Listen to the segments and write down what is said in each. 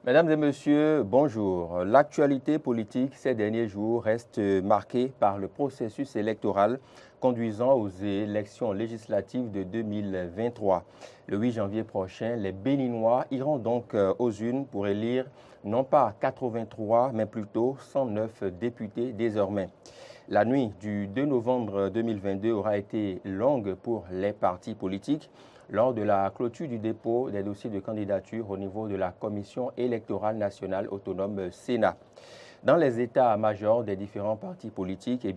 Mesdames et messieurs, bonjour. L'actualité politique ces derniers jours reste marquée par le processus électoral conduisant aux élections législatives de 2023. Le 8 janvier prochain, les Béninois iront donc aux urnes pour élire non pas 83, mais plutôt 109 députés désormais. La nuit du 2 novembre 2022 aura été longue pour les partis politiques lors de la clôture du dépôt des dossiers de candidature au niveau de la Commission électorale nationale autonome Sénat. Dans les états-majors des différents partis politiques,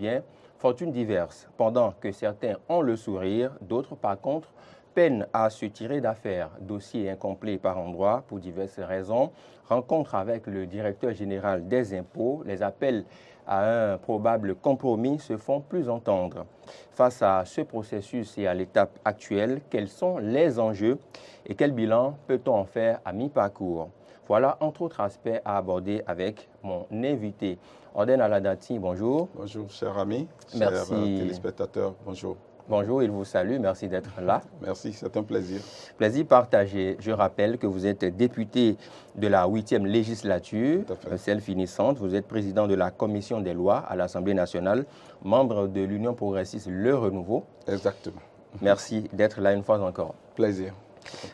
fortune diverse. Pendant que certains ont le sourire, d'autres par contre peinent à se tirer d'affaire. Dossier incomplet par endroits pour diverses raisons. Rencontre avec le directeur général des impôts, les appels à un probable compromis se font plus entendre. Face à ce processus et à l'étape actuelle, quels sont les enjeux et quel bilan peut-on en faire à mi-parcours? Voilà entre autres aspects à aborder avec mon invité. Oden Aladati, bonjour. Bonjour, cher ami, Merci. chers téléspectateurs, bonjour. Bonjour, il vous salue, merci d'être là. Merci, c'est un plaisir. Plaisir partagé. Je rappelle que vous êtes député de la 8e législature, celle finissante. Vous êtes président de la commission des lois à l'Assemblée nationale, membre de l'Union progressiste Le Renouveau. Exactement. Merci d'être là une fois encore. Plaisir.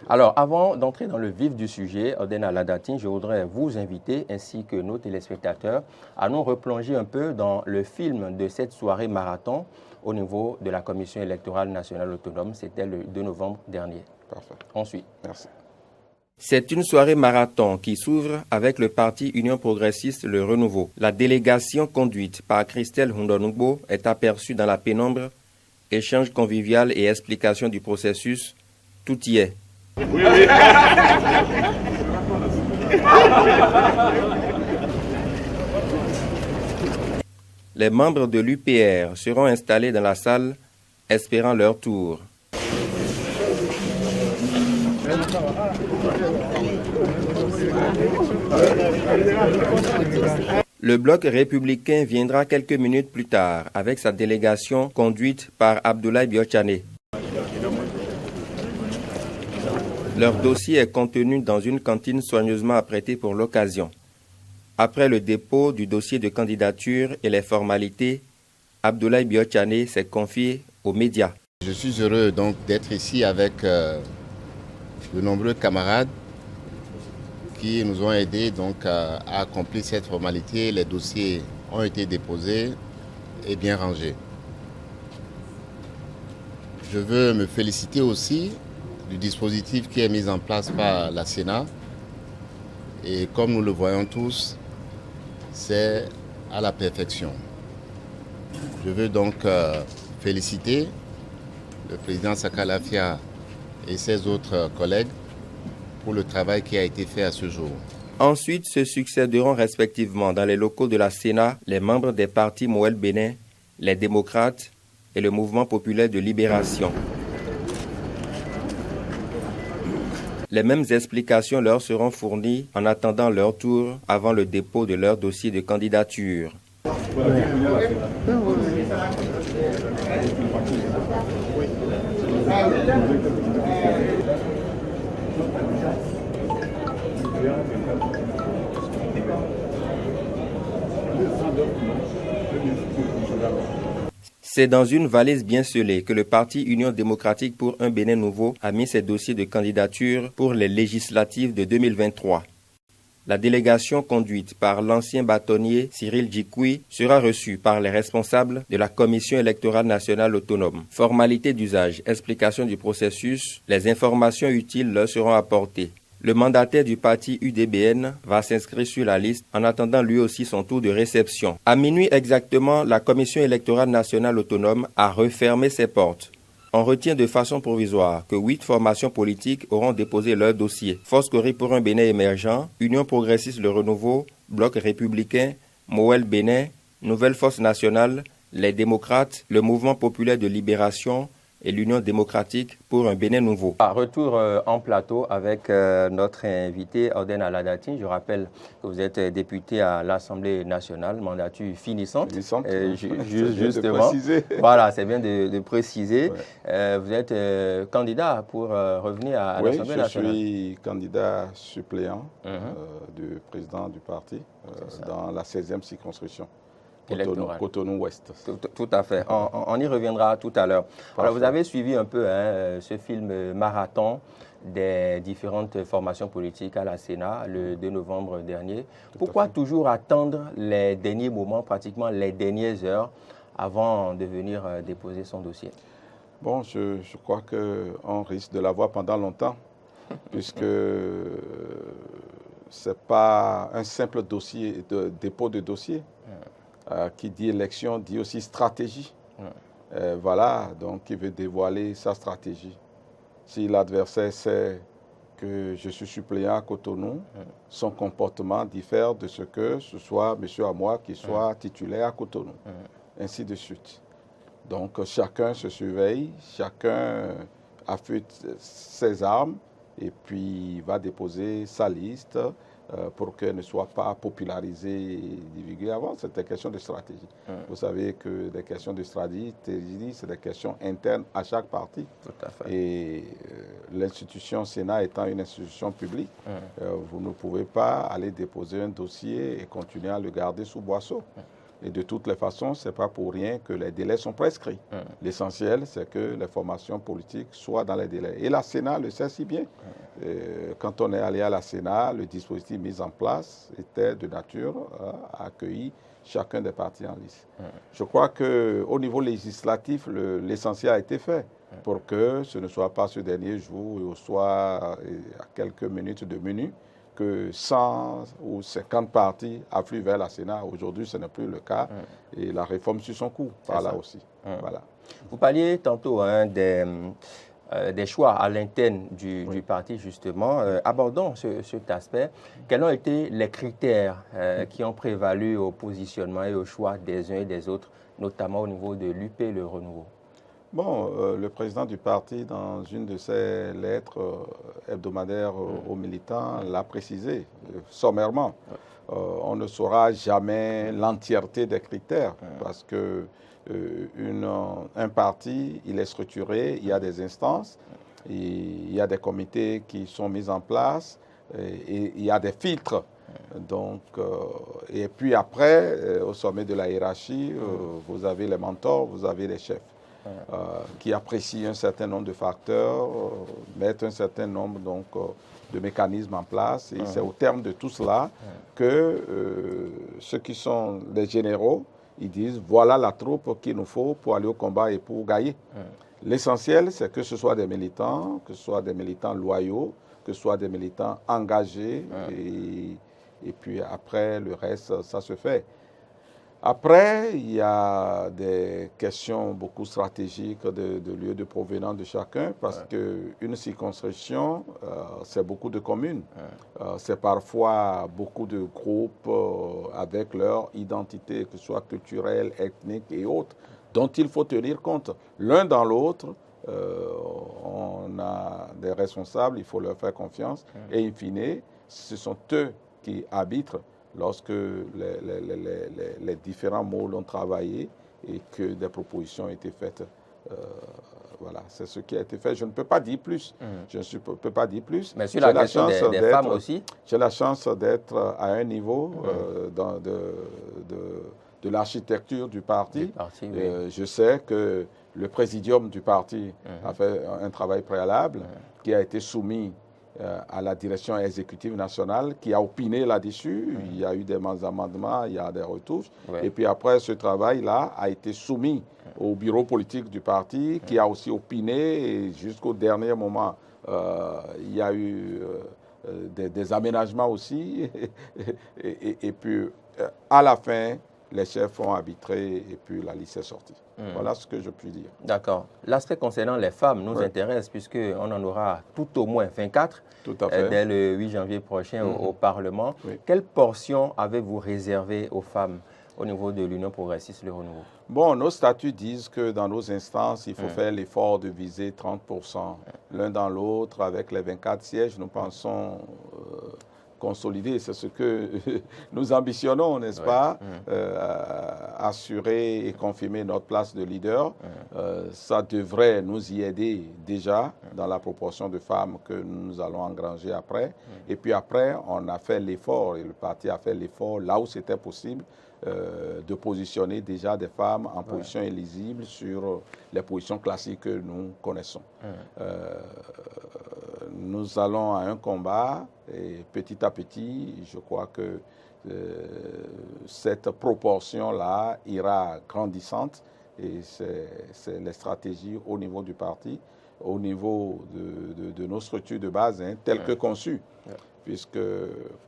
Alors, avant d'entrer dans le vif du sujet, Oden Aladati, je voudrais vous inviter, ainsi que nos téléspectateurs, à nous replonger un peu dans le film de cette soirée marathon au niveau de la Commission électorale nationale autonome. C'était le 2 novembre dernier. Parfait. Ensuite. Merci. C'est une soirée marathon qui s'ouvre avec le parti Union progressiste Le Renouveau. La délégation conduite par Christelle Hundonugbo est aperçue dans la pénombre. Échange convivial et explication du processus, tout y est. Oui, oui. Les membres de l'UPR seront installés dans la salle, espérant leur tour. Le bloc républicain viendra quelques minutes plus tard avec sa délégation conduite par Abdoulaye Biotchane. Leur dossier est contenu dans une cantine soigneusement apprêtée pour l'occasion. Après le dépôt du dossier de candidature et les formalités, Abdoulaye Biotchane s'est confié aux médias. Je suis heureux donc d'être ici avec de nombreux camarades qui nous ont aidés donc à accomplir cette formalité. Les dossiers ont été déposés et bien rangés. Je veux me féliciter aussi du dispositif qui est mis en place par la Sénat. Et comme nous le voyons tous, c'est à la perfection. Je veux donc féliciter le président Sakalafia et ses autres collègues pour le travail qui a été fait à ce jour. Ensuite se succéderont respectivement dans les locaux de la Sénat les membres des partis Moël Bénin, les démocrates et le Mouvement populaire de libération. Les mêmes explications leur seront fournies en attendant leur tour avant le dépôt de leur dossier de candidature. C'est dans une valise bien scellée que le parti Union démocratique pour un Bénin nouveau a mis ses dossiers de candidature pour les législatives de 2023. La délégation conduite par l'ancien bâtonnier Cyril Djikoui sera reçue par les responsables de la Commission électorale nationale autonome. Formalité d'usage, explication du processus, les informations utiles leur seront apportées. Le mandataire du parti UDBN va s'inscrire sur la liste en attendant lui aussi son tour de réception. À minuit exactement, la Commission électorale nationale autonome a refermé ses portes. On retient de façon provisoire que 8 formations politiques auront déposé leur dossier. Foscori pour un Bénin émergent, Union progressiste Le Renouveau, Bloc républicain, Moël Bénin, Nouvelle Force nationale, les démocrates, le Mouvement populaire de libération, et l'Union démocratique pour un Bénin nouveau. Retour en plateau avec notre invité Orden Aladati. Je rappelle que vous êtes député à l'Assemblée nationale, mandature finissante. Justement. Voilà, c'est bien de préciser. Ouais. Vous êtes candidat pour revenir à l'Assemblée nationale. Oui, je suis candidat suppléant du président du parti dans la 16e circonscription. Cotonou-Ouest. Tout à fait. On y reviendra tout à l'heure. Alors, vous avez suivi un peu ce film marathon des différentes formations politiques à la Sénat le 2 novembre dernier. Pourquoi toujours attendre les derniers moments, pratiquement les dernières heures, avant de venir déposer son dossier? Bon, je crois qu'on risque de l'avoir pendant longtemps, puisque ce n'est pas un simple dossier, dépôt de dossier. Qui dit élection dit aussi stratégie. Voilà, donc il veut dévoiler sa stratégie. Si l'adversaire sait que je suis suppléant à Cotonou, son comportement diffère de ce que ce soit M. Amoa qui soit titulaire à Cotonou. Ainsi de suite. Donc chacun se surveille, chacun affûte ses armes et puis va déposer sa liste pour qu'elle ne soit pas popularisée et divulguée avant. C'est une question de stratégie. Vous savez que des questions de stratégie, c'est des questions internes à chaque parti. Tout à fait. Et l'institution Sénat étant une institution publique, vous ne pouvez pas aller déposer un dossier et continuer à le garder sous boisseau. Et de toutes les façons, ce n'est pas pour rien que les délais sont prescrits. L'essentiel, c'est que les formations politiques soient dans les délais. Et la Sénat le sait si bien. Quand on est allé à la Sénat, le dispositif mis en place était de nature à accueillir chacun des partis en liste. Je crois qu'au niveau législatif, l'essentiel a été fait pour que ce ne soit pas ce dernier jour, ou soit à quelques minutes de minuit, que 100 ou 50 partis affluent vers la Sénat. Aujourd'hui, ce n'est plus le cas. Et la réforme suit son cours par là aussi. Voilà. Vous parliez tantôt des choix à l'interne du parti, justement. Abordons cet aspect. Quels ont été les critères qui ont prévalu au positionnement et au choix des uns et des autres, notamment au niveau de l'UP Le Renouveau? Bon, le président du parti, dans une de ses lettres hebdomadaires aux militants, l'a précisé sommairement. On ne saura jamais l'entièreté des critères parce que un parti, il est structuré, il y a des instances, il y a des comités qui sont mis en place et il y a des filtres. Donc, et puis après, au sommet de la hiérarchie, vous avez les mentors, vous avez les chefs. Qui apprécient un certain nombre de facteurs, mettent un certain nombre de mécanismes en place. Et c'est au terme de tout cela que ceux qui sont des généraux, ils disent voilà la troupe qu'il nous faut pour aller au combat et pour gagner. L'essentiel, c'est que ce soit des militants, que ce soit des militants loyaux, que ce soit des militants engagés. Et puis après, le reste, ça se fait. Après, il y a des questions beaucoup stratégiques de lieu de provenance de chacun, parce qu'une circonscription, c'est beaucoup de communes. C'est parfois beaucoup de groupes avec leur identité, que ce soit culturelle, ethnique et autres, dont il faut tenir compte. L'un dans l'autre, on a des responsables, il faut leur faire confiance. Et in fine, ce sont eux qui arbitrent lorsque les différents mots l'ont travaillé et que des propositions ont été faites. Voilà, c'est ce qui a été fait. Je ne peux pas dire plus. Je ne peux pas dire plus. Mais sur la question des femmes aussi. J'ai la chance d'être à un niveau de l'architecture du parti. Je sais que le présidium du parti a fait un travail préalable qui a été soumis à la direction exécutive nationale qui a opiné là-dessus. Il y a eu des amendements, il y a des retouches. Et puis après, ce travail-là a été soumis au bureau politique du parti qui a aussi opiné. Et jusqu'au dernier moment, il y a eu des aménagements aussi. Et puis, à la fin, les chefs ont arbitré et puis la liste est sortie. Voilà ce que je puis dire. D'accord. L'aspect concernant les femmes nous intéresse puisqu'on en aura tout au moins 24 dès le 8 janvier prochain au Parlement. Quelle portion avez-vous réservée aux femmes? au niveau de l'Union progressiste, le renouveau? Bon, nos statuts disent que dans nos instances, il faut faire l'effort de viser 30%. L'un dans l'autre, avec les 24 sièges, nous pensons consolider. C'est ce que nous ambitionnons, n'est-ce pas? Assurer et confirmer notre place de leader. Ça devrait nous y aider déjà dans la proportion de femmes que nous allons engranger après. Et puis après, on a fait l'effort, et le parti a fait l'effort là où c'était possible, de positionner déjà des femmes en position éligible sur les positions classiques que nous connaissons. Nous allons à un combat et petit à petit, je crois que cette proportion-là ira grandissante et c'est les stratégies au niveau du parti, au niveau de nos structures de base, telles que conçues. Puisque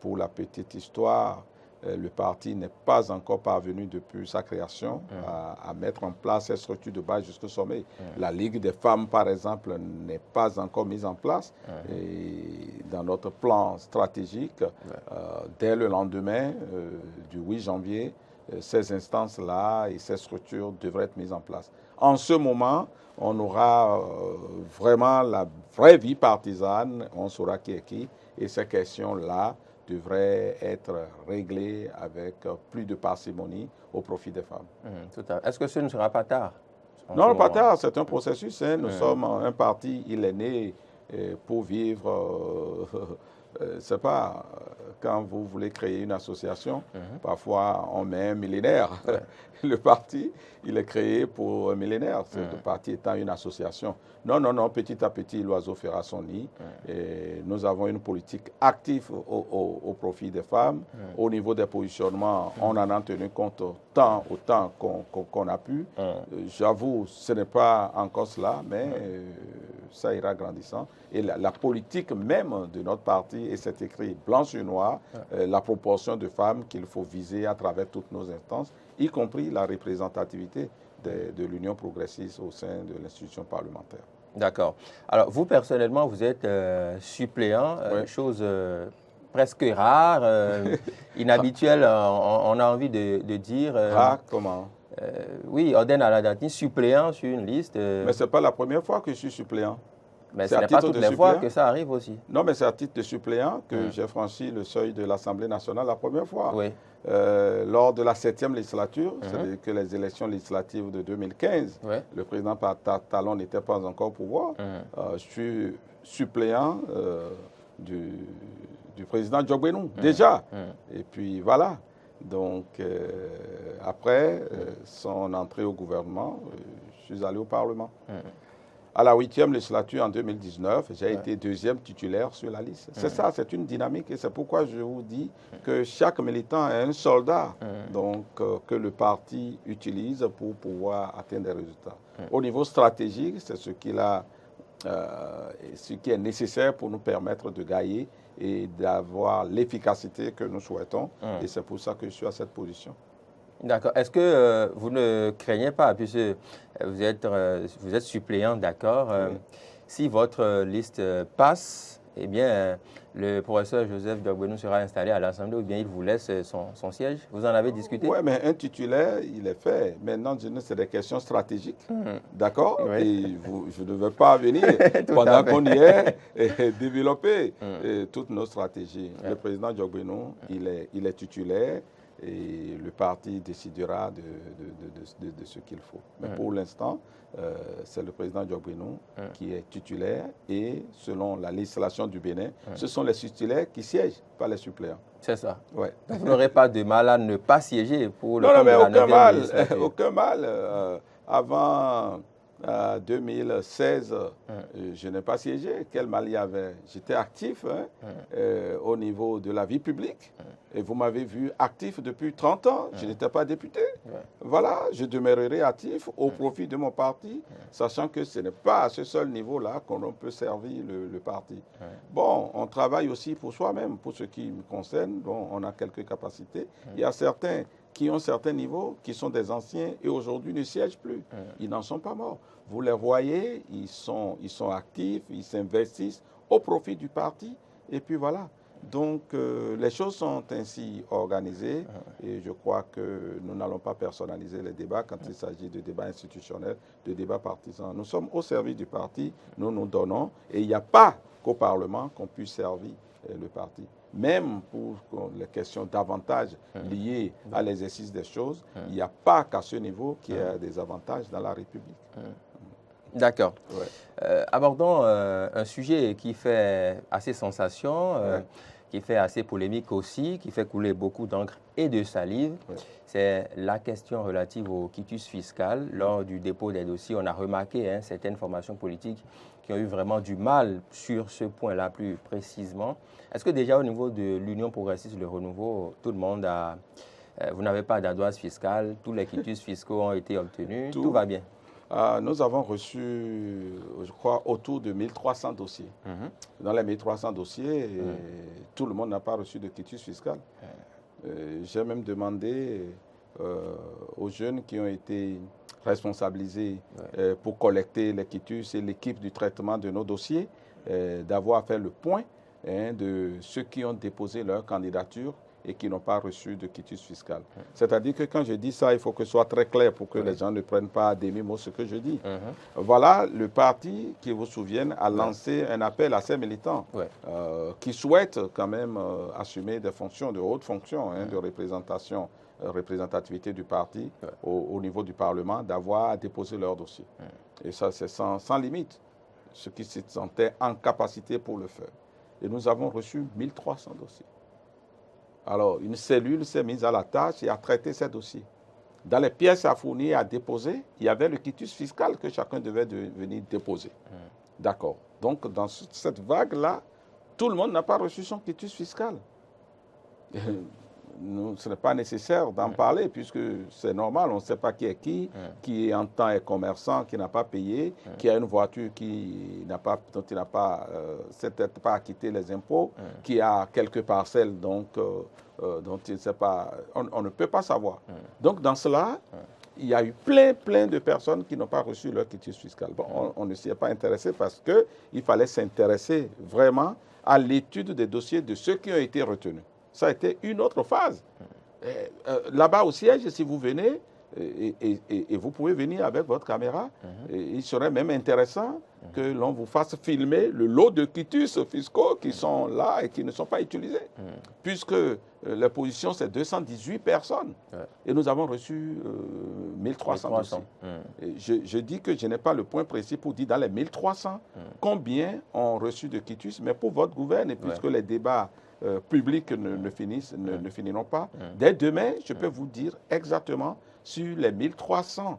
pour la petite histoire, le parti n'est pas encore parvenu depuis sa création à mettre en place cette structure de base jusqu'au sommet. La Ligue des femmes, par exemple, n'est pas encore mise en place. Et dans notre plan stratégique, dès le lendemain du 8 janvier, ces instances-là et ces structures devraient être mises en place. En ce moment, on aura vraiment la vraie vie partisane, on saura qui est qui, et ces questions-là devrait être réglé avec plus de parcimonie au profit des femmes. Tout à fait. Est-ce que ce ne sera pas tard? Non, pas tard, c'est un processus. Nous sommes un parti, il est né pour vivre, c'est pas, quand vous voulez créer une association, parfois on met un millénaire. Le parti, il est créé pour un millénaire, le parti étant une association. Non, non, non, petit à petit, l'oiseau fera son nid. Et nous avons une politique active au profit des femmes. Au niveau des positionnements, on en a tenu compte autant qu'on a pu. J'avoue, ce n'est pas encore cela, mais ça ira grandissant. Et la politique même de notre parti, et c'est écrit blanc sur noir, la proportion de femmes qu'il faut viser à travers toutes nos instances, y compris la représentativité de l'Union progressiste au sein de l'institution parlementaire. D'accord. Alors, vous, personnellement, vous êtes suppléant, chose presque rare, inhabituelle, on a envie de dire. Rare, comment? Oui, Oden Aladati, suppléant sur une liste. Mais ce n'est pas la première fois que je suis suppléant. Mais ce n'est pas toutes les fois que ça arrive aussi. Non, mais c'est à titre de suppléant que j'ai franchi le seuil de l'Assemblée nationale la première fois. Oui. Lors de la 7e législature, c'est-à-dire que les élections législatives de 2015, le président Talon n'était pas encore au pouvoir. Je suis suppléant du président Diogbenou, déjà. Et puis voilà. Donc, après son entrée au gouvernement, je suis allé au Parlement. À la 8e législature en 2019, j'ai été deuxième titulaire sur la liste. C'est ça, c'est une dynamique et c'est pourquoi je vous dis que chaque militant est un soldat donc, que le parti utilise pour pouvoir atteindre des résultats. Au niveau stratégique, c'est ce qui est nécessaire pour nous permettre de gagner et d'avoir l'efficacité que nous souhaitons. Et c'est pour ça que je suis à cette position. D'accord. Est-ce que vous ne craignez pas, puisque vous êtes suppléant, d'accord, si votre liste passe, eh bien, le professeur Joseph Diogbenou sera installé à l'Assemblée ou bien il vous laisse son siège? Vous en avez discuté? Oui, mais un titulaire, il est fait. Maintenant, c'est des questions stratégiques, d'accord? Et je ne veux pas venir pendant qu'on y est et développer toutes nos stratégies. Le président Diogbenou, il est titulaire. Et le parti décidera de ce qu'il faut. Mais pour l'instant, c'est le président Diogbenou qui est titulaire et selon la législation du Bénin, ce sont les titulaires qui siègent, pas les suppléants. C'est ça. Ouais. Vous n'aurez pas de mal à ne pas siéger pour le Non, mais aucun mal. Aucun mal. Avant 2016, je n'ai pas siégé. Quel mal il y avait? J'étais actif au niveau de la vie publique. Et vous m'avez vu actif depuis 30 ans. Je n'étais pas député. Voilà, je demeurerai actif au profit de mon parti, sachant que ce n'est pas à ce seul niveau-là qu'on peut servir le parti. Bon, on travaille aussi pour soi-même. Pour ce qui me concerne, bon, on a quelques capacités. Il y a certains qui ont certains niveaux, qui sont des anciens et aujourd'hui ne siègent plus. Ils n'en sont pas morts. Vous les voyez, ils sont actifs, ils s'investissent au profit du parti et puis voilà. Donc, les choses sont ainsi organisées et je crois que nous n'allons pas personnaliser les débats quand il s'agit de débats institutionnels, de débats partisans. Nous sommes au service du parti, nous nous donnons et il n'y a pas qu'au Parlement qu'on puisse servir le parti. Même pour les questions d'avantages liés à l'exercice des choses, il n'y a pas qu'à ce niveau qu'il y a des avantages dans la République. D'accord. Ouais. Abordons un sujet qui fait assez sensation, qui fait assez polémique aussi, qui fait couler beaucoup d'encre et de salive. C'est la question relative au quitus fiscal. Lors du dépôt des dossiers, on a remarqué certaines formations politiques qui ont eu vraiment du mal sur ce point-là plus précisément. Est-ce que déjà au niveau de l'Union progressiste, le renouveau, tout le monde a... vous n'avez pas d'ardoise fiscale, tous les quitus fiscaux ont été obtenus, tout va bien? Nous avons reçu, je crois, autour de 1300 dossiers. Dans les 1300 dossiers, tout le monde n'a pas reçu de quitus fiscal. J'ai même demandé aux jeunes qui ont été responsabilisés pour collecter les quitus et l'équipe du traitement de nos dossiers d'avoir fait le point de ceux qui ont déposé leur candidature et qui n'ont pas reçu de quitus fiscal. C'est-à-dire que quand je dis ça, il faut que ce soit très clair pour que les gens ne prennent pas à demi-mot ce que je dis. Voilà, le parti, qui vous souvienne, a lancé un appel à ses militants qui souhaitent quand même assumer des fonctions, de hautes fonctions, de représentativité du parti au niveau du Parlement, d'avoir déposé leur dossier. Et ça, c'est sans limite, ceux qui se sentaient en capacité pour le faire. Et nous avons reçu 1300 dossiers. Alors, une cellule s'est mise à la tâche et a traité ces dossiers. Dans les pièces à fournir et à déposer, il y avait le quitus fiscal que chacun devait venir déposer. D'accord. Donc, dans cette vague-là, tout le monde n'a pas reçu son quitus fiscal. Ce n'est pas nécessaire d'en parler puisque c'est normal, on ne sait pas qui est qui en temps est commerçant, qui n'a pas payé, qui a une voiture dont il n'a pas acquitté les impôts, qui a quelques parcelles dont il ne sait pas, on ne peut pas savoir. Donc dans cela, il y a eu plein de personnes qui n'ont pas reçu leur quitus fiscal. Bon, on ne s'y est pas intéressé parce qu'il fallait s'intéresser vraiment à l'étude des dossiers de ceux qui ont été retenus. Ça a été une autre phase. Là-bas au siège, si vous venez, et vous pouvez venir avec votre caméra, il serait même intéressant que l'on vous fasse filmer le lot de quitus fiscaux qui sont là et qui ne sont pas utilisés. Puisque la position, c'est 218 personnes. Et nous avons reçu 1300 dossiers. Je dis que je n'ai pas le point précis pour dire dans les 1300 combien ont reçu de quitus, mais pour votre gouverne, et puisque les débats publics ne finiront pas. Dès demain, je peux vous dire exactement sur les 1300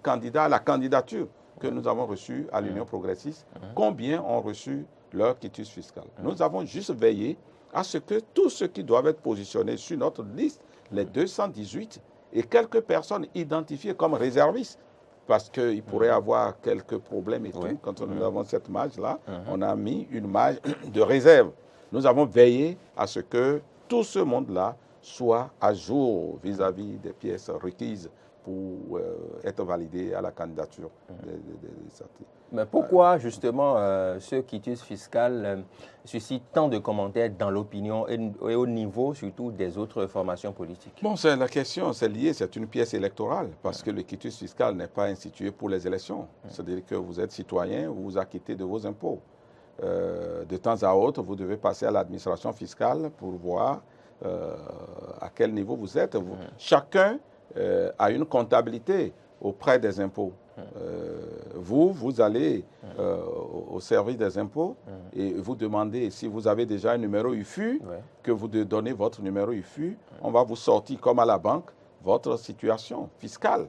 candidats à la candidature que nous avons reçus à l'Union progressiste, combien ont reçu leur quitus fiscal. Nous avons juste veillé à ce que tous ceux qui doivent être positionnés sur notre liste, les 218 et quelques personnes identifiées comme réservistes, parce qu'il pourrait avoir quelques problèmes et tout. Quand nous avons cette marge-là, on a mis une marge de réserve. Nous avons veillé à ce que tout ce monde-là soit à jour vis-à-vis des pièces requises pour être validé à la candidature des sorties. Mais pourquoi justement ce quitus fiscal suscite tant de commentaires dans l'opinion et au niveau surtout des autres formations politiques? Bon, c'est la question, c'est lié, c'est une pièce électorale parce que le quitus fiscal n'est pas institué pour les élections. C'est-à-dire que vous êtes citoyen, vous vous acquittez de vos impôts. De temps à autre, vous devez passer à l'administration fiscale pour voir à quel niveau vous êtes. Chacun a une comptabilité auprès des impôts. Vous allez au service des impôts et vous demandez si vous avez déjà un numéro IFU, que vous donnez votre numéro IFU, on va vous sortir comme à la banque votre situation fiscale.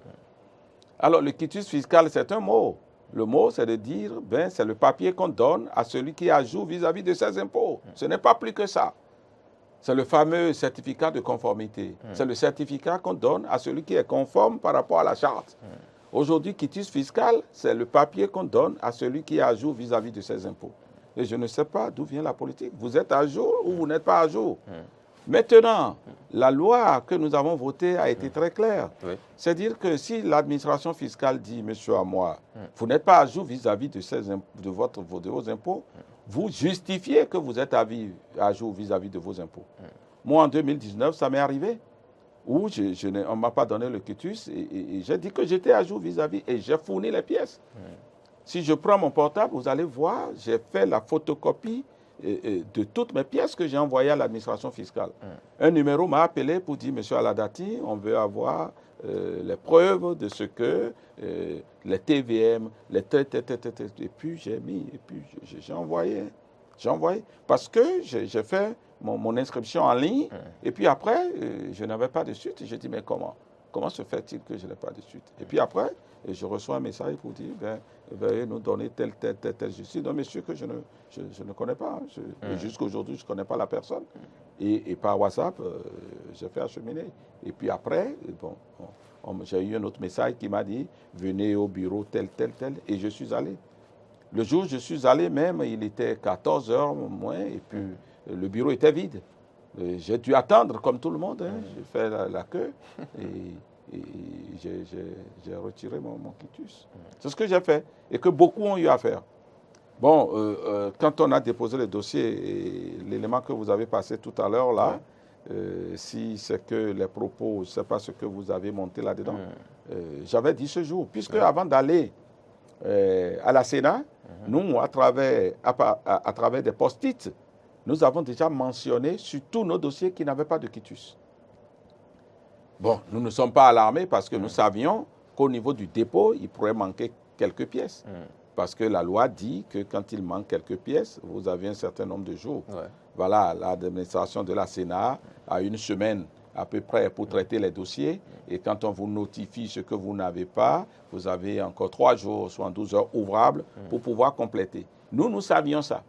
Alors le quitus fiscal, c'est un mot. Le mot, c'est de dire, c'est le papier qu'on donne à celui qui ajoute vis-à-vis de ses impôts. Ce n'est pas plus que ça. C'est le fameux certificat de conformité. C'est le certificat qu'on donne à celui qui est conforme par rapport à la charte. Aujourd'hui, quitus fiscal, c'est le papier qu'on donne à celui qui ajoute vis-à-vis de ses impôts. Et je ne sais pas d'où vient la politique. Vous êtes à jour ou vous n'êtes pas à jour. Maintenant, la loi que nous avons votée a été très claire. C'est-à-dire que si l'administration fiscale dit, monsieur à moi, vous n'êtes pas à jour vis-à-vis de vos impôts, vous justifiez que vous êtes à jour vis-à-vis de vos impôts. Moi, en 2019, ça m'est arrivé où on ne m'a pas donné le quitus et j'ai dit que j'étais à jour vis-à-vis et j'ai fourni les pièces. Si je prends mon portable, vous allez voir, j'ai fait la photocopie de toutes mes pièces que j'ai envoyées à l'administration fiscale. Un numéro m'a appelé pour dire, Monsieur Aladati, on veut avoir les preuves de ce que les TVM, les et puis j'ai envoyé. J'ai envoyé parce que j'ai fait mon inscription en ligne et puis après, je n'avais pas de suite. J'ai dit, mais comment se fait-il que je n'ai pas de suite? Et puis après, je reçois un message pour dire, veuillez nous donner tel justice. Non, monsieur, que je ne connais pas. Jusqu'à aujourd'hui, je ne connais pas la personne. Et par WhatsApp, j'ai fait acheminer. Et puis après, j'ai eu un autre message qui m'a dit, venez au bureau tel. Et je suis allé. Le jour où je suis allé même, il était 14 heures moins, et puis le bureau était vide. J'ai dû attendre comme tout le monde. J'ai fait la queue et j'ai retiré mon quitus. C'est ce que j'ai fait et que beaucoup ont eu à faire. Bon, quand on a déposé le dossier, et l'élément que vous avez passé tout à l'heure là, si c'est que les propos, je ne sais pas ce que vous avez monté là-dedans, j'avais dit ce jour, puisque avant d'aller à la Sénat, nous, à travers des post-it, nous avons déjà mentionné sur tous nos dossiers qui n'avaient pas de quitus. Bon, nous ne sommes pas alarmés parce que nous savions qu'au niveau du dépôt, il pourrait manquer quelques pièces. Parce que la loi dit que quand il manque quelques pièces, vous avez un certain nombre de jours. Voilà, l'administration de la Sénat a une semaine à peu près pour traiter les dossiers. Et quand on vous notifie ce que vous n'avez pas, vous avez encore 3 jours, soit 12 heures ouvrables pour pouvoir compléter. Nous savions ça.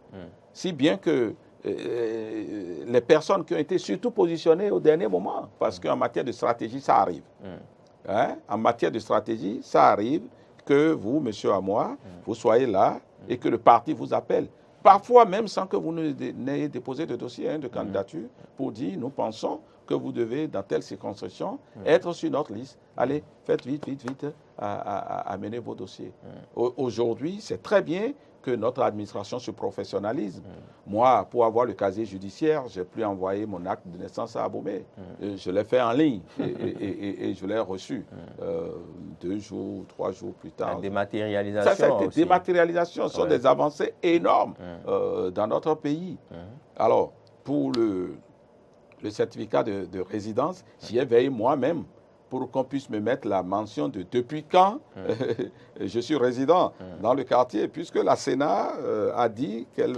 Si bien que les personnes qui ont été surtout positionnées au dernier moment, parce qu'en matière de stratégie, ça arrive. En matière de stratégie, ça arrive que vous, monsieur à moi, vous soyez là et que le parti vous appelle. Parfois même sans que vous n'ayez déposé de dossier de candidature pour dire, nous pensons que vous devez, dans telle circonscription, être sur notre liste. Allez, faites vite à mener vos dossiers. Aujourd'hui, c'est très bien que notre administration se professionnalise. Moi, pour avoir le casier judiciaire, j'ai pu envoyer mon acte de naissance à Abomey. Je l'ai fait en ligne et je l'ai reçu 2 jours, 3 jours plus tard. La dématérialisation. Ça, c'est des dématérialisations, ce sont des avancées énormes dans notre pays. Alors, pour le certificat de résidence, j'y ai veillé moi-même pour qu'on puisse me mettre la mention de depuis quand je suis résident dans le quartier, puisque la Sénat a dit qu'elle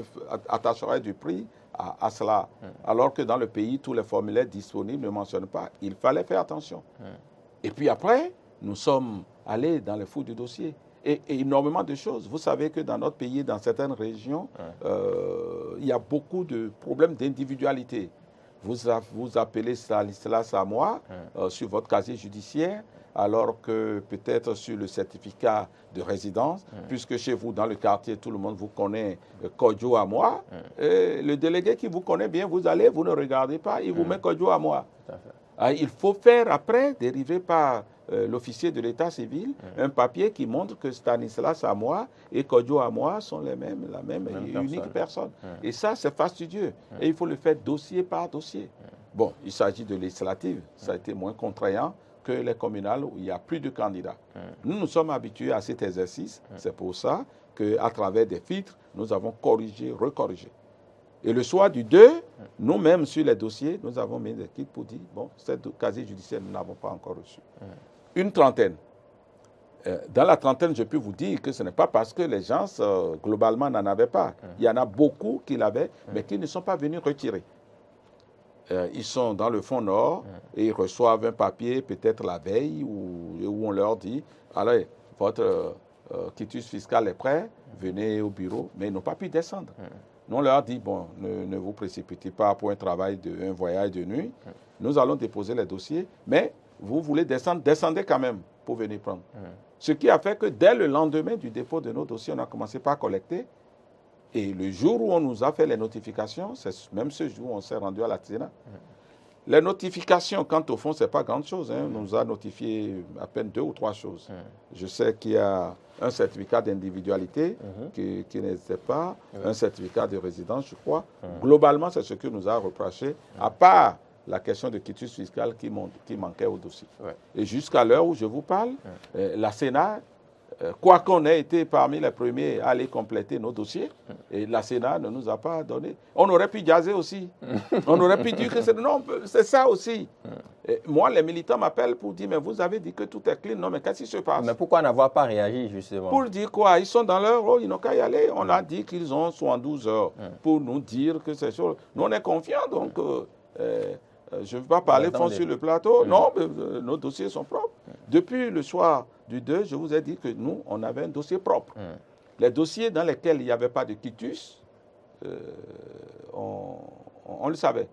attacherait du prix à cela. Alors que dans le pays, tous les formulaires disponibles ne mentionnent pas. Il fallait faire attention. Et puis après, nous sommes allés dans les fouilles du dossier. Et énormément de choses. Vous savez que dans notre pays, dans certaines régions, il y a beaucoup de problèmes d'individualité. Vous appelez Stanislas à moi sur votre casier judiciaire, alors que peut-être sur le certificat de résidence, puisque chez vous, dans le quartier, tout le monde vous connaît Kodjo à moi. Et le délégué qui vous connaît bien, vous ne regardez pas, il vous met Kodjo à moi. Il faut faire après, dérivé par l'officier de l'état civil, un papier qui montre que Stanislas à moi et Kodjo à moi sont la même et unique personne. Et ça, c'est fastidieux. Et il faut le faire dossier par dossier. Bon, il s'agit de législatives. Ça a été moins contraignant que les communales où il y a plus de candidats. Nous sommes habitués à cet exercice. C'est pour ça qu'à travers des filtres, nous avons corrigé, recorrigé. Et le soir du 2, nous-mêmes sur les dossiers, nous avons mis des équipes pour dire, bon, ce casier judiciaire, nous n'avons pas encore reçu. Une trentaine. Dans la trentaine, je peux vous dire que ce n'est pas parce que les gens, globalement, n'en avaient pas. Il y en a beaucoup qui l'avaient, mais qui ne sont pas venus retirer. Ils sont dans le fond nord et ils reçoivent un papier, peut-être la veille, où on leur dit, allez, votre quitus fiscal est prêt, venez au bureau, mais ils n'ont pas pu descendre. Nous, on leur dit, bon, ne vous précipitez pas pour un voyage de nuit. Nous allons déposer les dossiers, mais vous voulez descendre, descendez quand même pour venir prendre. Ce qui a fait que dès le lendemain du dépôt de nos dossiers, on a commencé par collecter. Et le jour où on nous a fait les notifications, c'est même ce jour où on s'est rendu à la Sénat. Les notifications, quant au fond, ce n'est pas grande chose. On nous a notifié à peine 2 ou 3 choses. Je sais qu'il y a un certificat d'individualité qui n'existait pas, un certificat de résidence, je crois. Globalement, c'est ce que nous a reproché, à part la question de quitus fiscal qui manquait au dossier. Et jusqu'à l'heure où je vous parle, la Sénat, quoi qu'on ait été parmi les premiers à aller compléter nos dossiers, et la Sénat ne nous a pas donné. On aurait pu jaser aussi. On aurait pu dire que c'est ça aussi. Et moi, les militants m'appellent pour dire, mais vous avez dit que tout est clean. Non, mais qu'est-ce qui se passe? Mais pourquoi n'avoir pas réagi, justement? Pour dire quoi? Ils sont dans leur rôle, ils n'ont qu'à y aller. On a dit qu'ils ont 72 heures pour nous dire que c'est sûr. Nous, on est confiants, donc je ne veux pas parler fond sur le plateau. Non, mais, nos dossiers sont propres. Depuis le soir du 2, je vous ai dit que nous, on avait un dossier propre. Les dossiers dans lesquels il n'y avait pas de quitus, on le savait.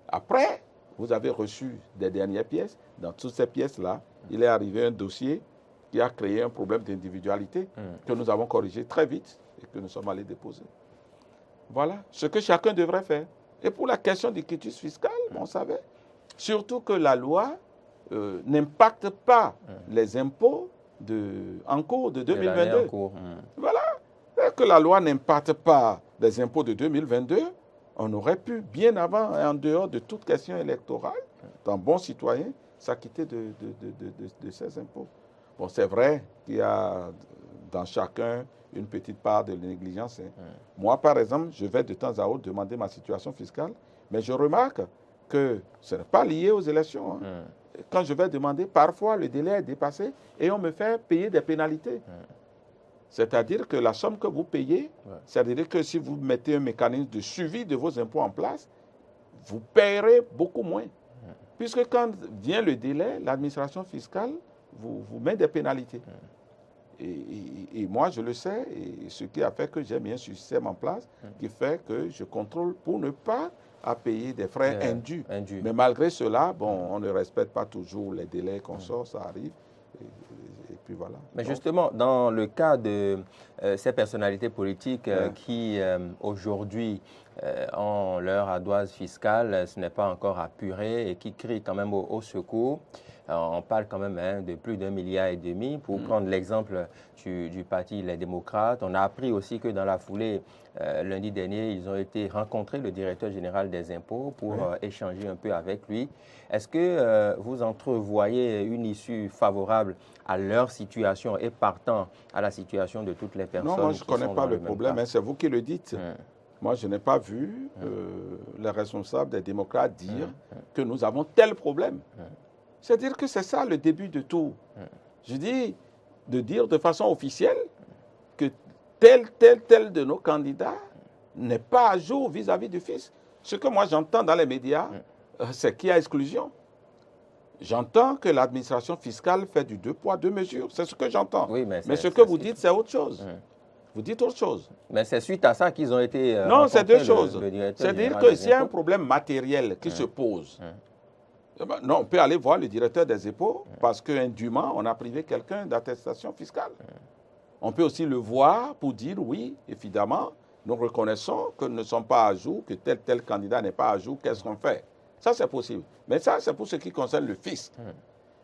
Après, vous avez reçu des dernières pièces. Dans toutes ces pièces-là, il est arrivé un dossier qui a créé un problème d'individualité que nous avons corrigé très vite et que nous sommes allés déposer. Voilà ce que chacun devrait faire. Et pour la question du quitus fiscal, on savait. Surtout que la loi n'impacte pas les impôts en cours de 2022. Voilà. Et que la loi n'impacte pas les impôts de 2022, on aurait pu, bien avant et en dehors de toute question électorale, en bon citoyen, s'acquitter de ces impôts. Bon, c'est vrai qu'il y a dans chacun une petite part de négligence. Moi, par exemple, je vais de temps à autre demander ma situation fiscale, mais je remarque que ce n'est pas lié aux élections. Quand je vais demander, parfois le délai est dépassé et on me fait payer des pénalités. C'est-à-dire que la somme que vous payez, c'est-à-dire que si vous mettez un mécanisme de suivi de vos impôts en place, vous paierez beaucoup moins. Puisque quand vient le délai, l'administration fiscale vous met des pénalités. Et moi, je le sais, et ce qui a fait que j'ai mis un système en place qui fait que je contrôle pour ne pas payer des frais indus. Mais malgré cela, bon, on ne respecte pas toujours les délais qu'on sort, ça arrive. Et puis voilà. Mais justement, dans le cas de ces personnalités politiques qui, aujourd'hui, ont leur ardoise fiscale, ce n'est pas encore apuré et qui crient quand même au secours. On parle quand même de plus d'1,5 milliard. Pour prendre l'exemple du parti Les Démocrates, on a appris aussi que dans la foulée, lundi dernier, ils ont été rencontrer le directeur général des impôts pour échanger un peu avec lui. Est-ce que vous entrevoyez une issue favorable à leur situation et partant à la situation de toutes les personnes? Non, moi je ne connais pas le problème, c'est vous qui le dites. Moi, je n'ai pas vu les responsables des démocrates dire que nous avons tel problème. C'est-à-dire que c'est ça le début de tout. Je dis de dire de façon officielle que tel de nos candidats n'est pas à jour vis-à-vis du fisc. Ce que moi j'entends dans les médias, c'est qu'il y a exclusion. J'entends que l'administration fiscale fait du 2 poids, 2 mesures. C'est ce que j'entends. Oui, mais ce que vous dites, c'est autre chose. Vous dites autre chose. Mais c'est suite à ça qu'ils ont été... non, c'est deux choses. C'est-à-dire que s'il y a un problème matériel qui se pose, non, on peut aller voir le directeur des impôts parce qu'indûment, on a privé quelqu'un d'attestation fiscale. On peut aussi le voir pour dire, oui, évidemment, nous reconnaissons que nous ne sommes pas à jour, que tel candidat n'est pas à jour, qu'est-ce qu'on fait? Ça, c'est possible. Mais ça, c'est pour ce qui concerne le fisc.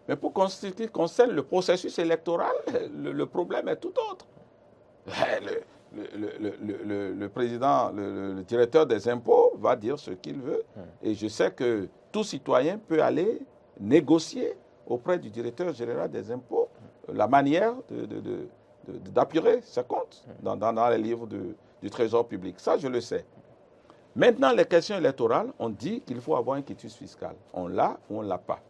Mais pour ce qui concerne le processus électoral, le problème est tout autre. Le président, le directeur des impôts va dire ce qu'il veut. Et je sais que tout citoyen peut aller négocier auprès du directeur général des impôts la manière d'apurer ses comptes dans les livres du Trésor public. Ça, je le sais. Maintenant, les questions électorales, on dit qu'il faut avoir un quitus fiscal. On l'a ou on ne l'a pas.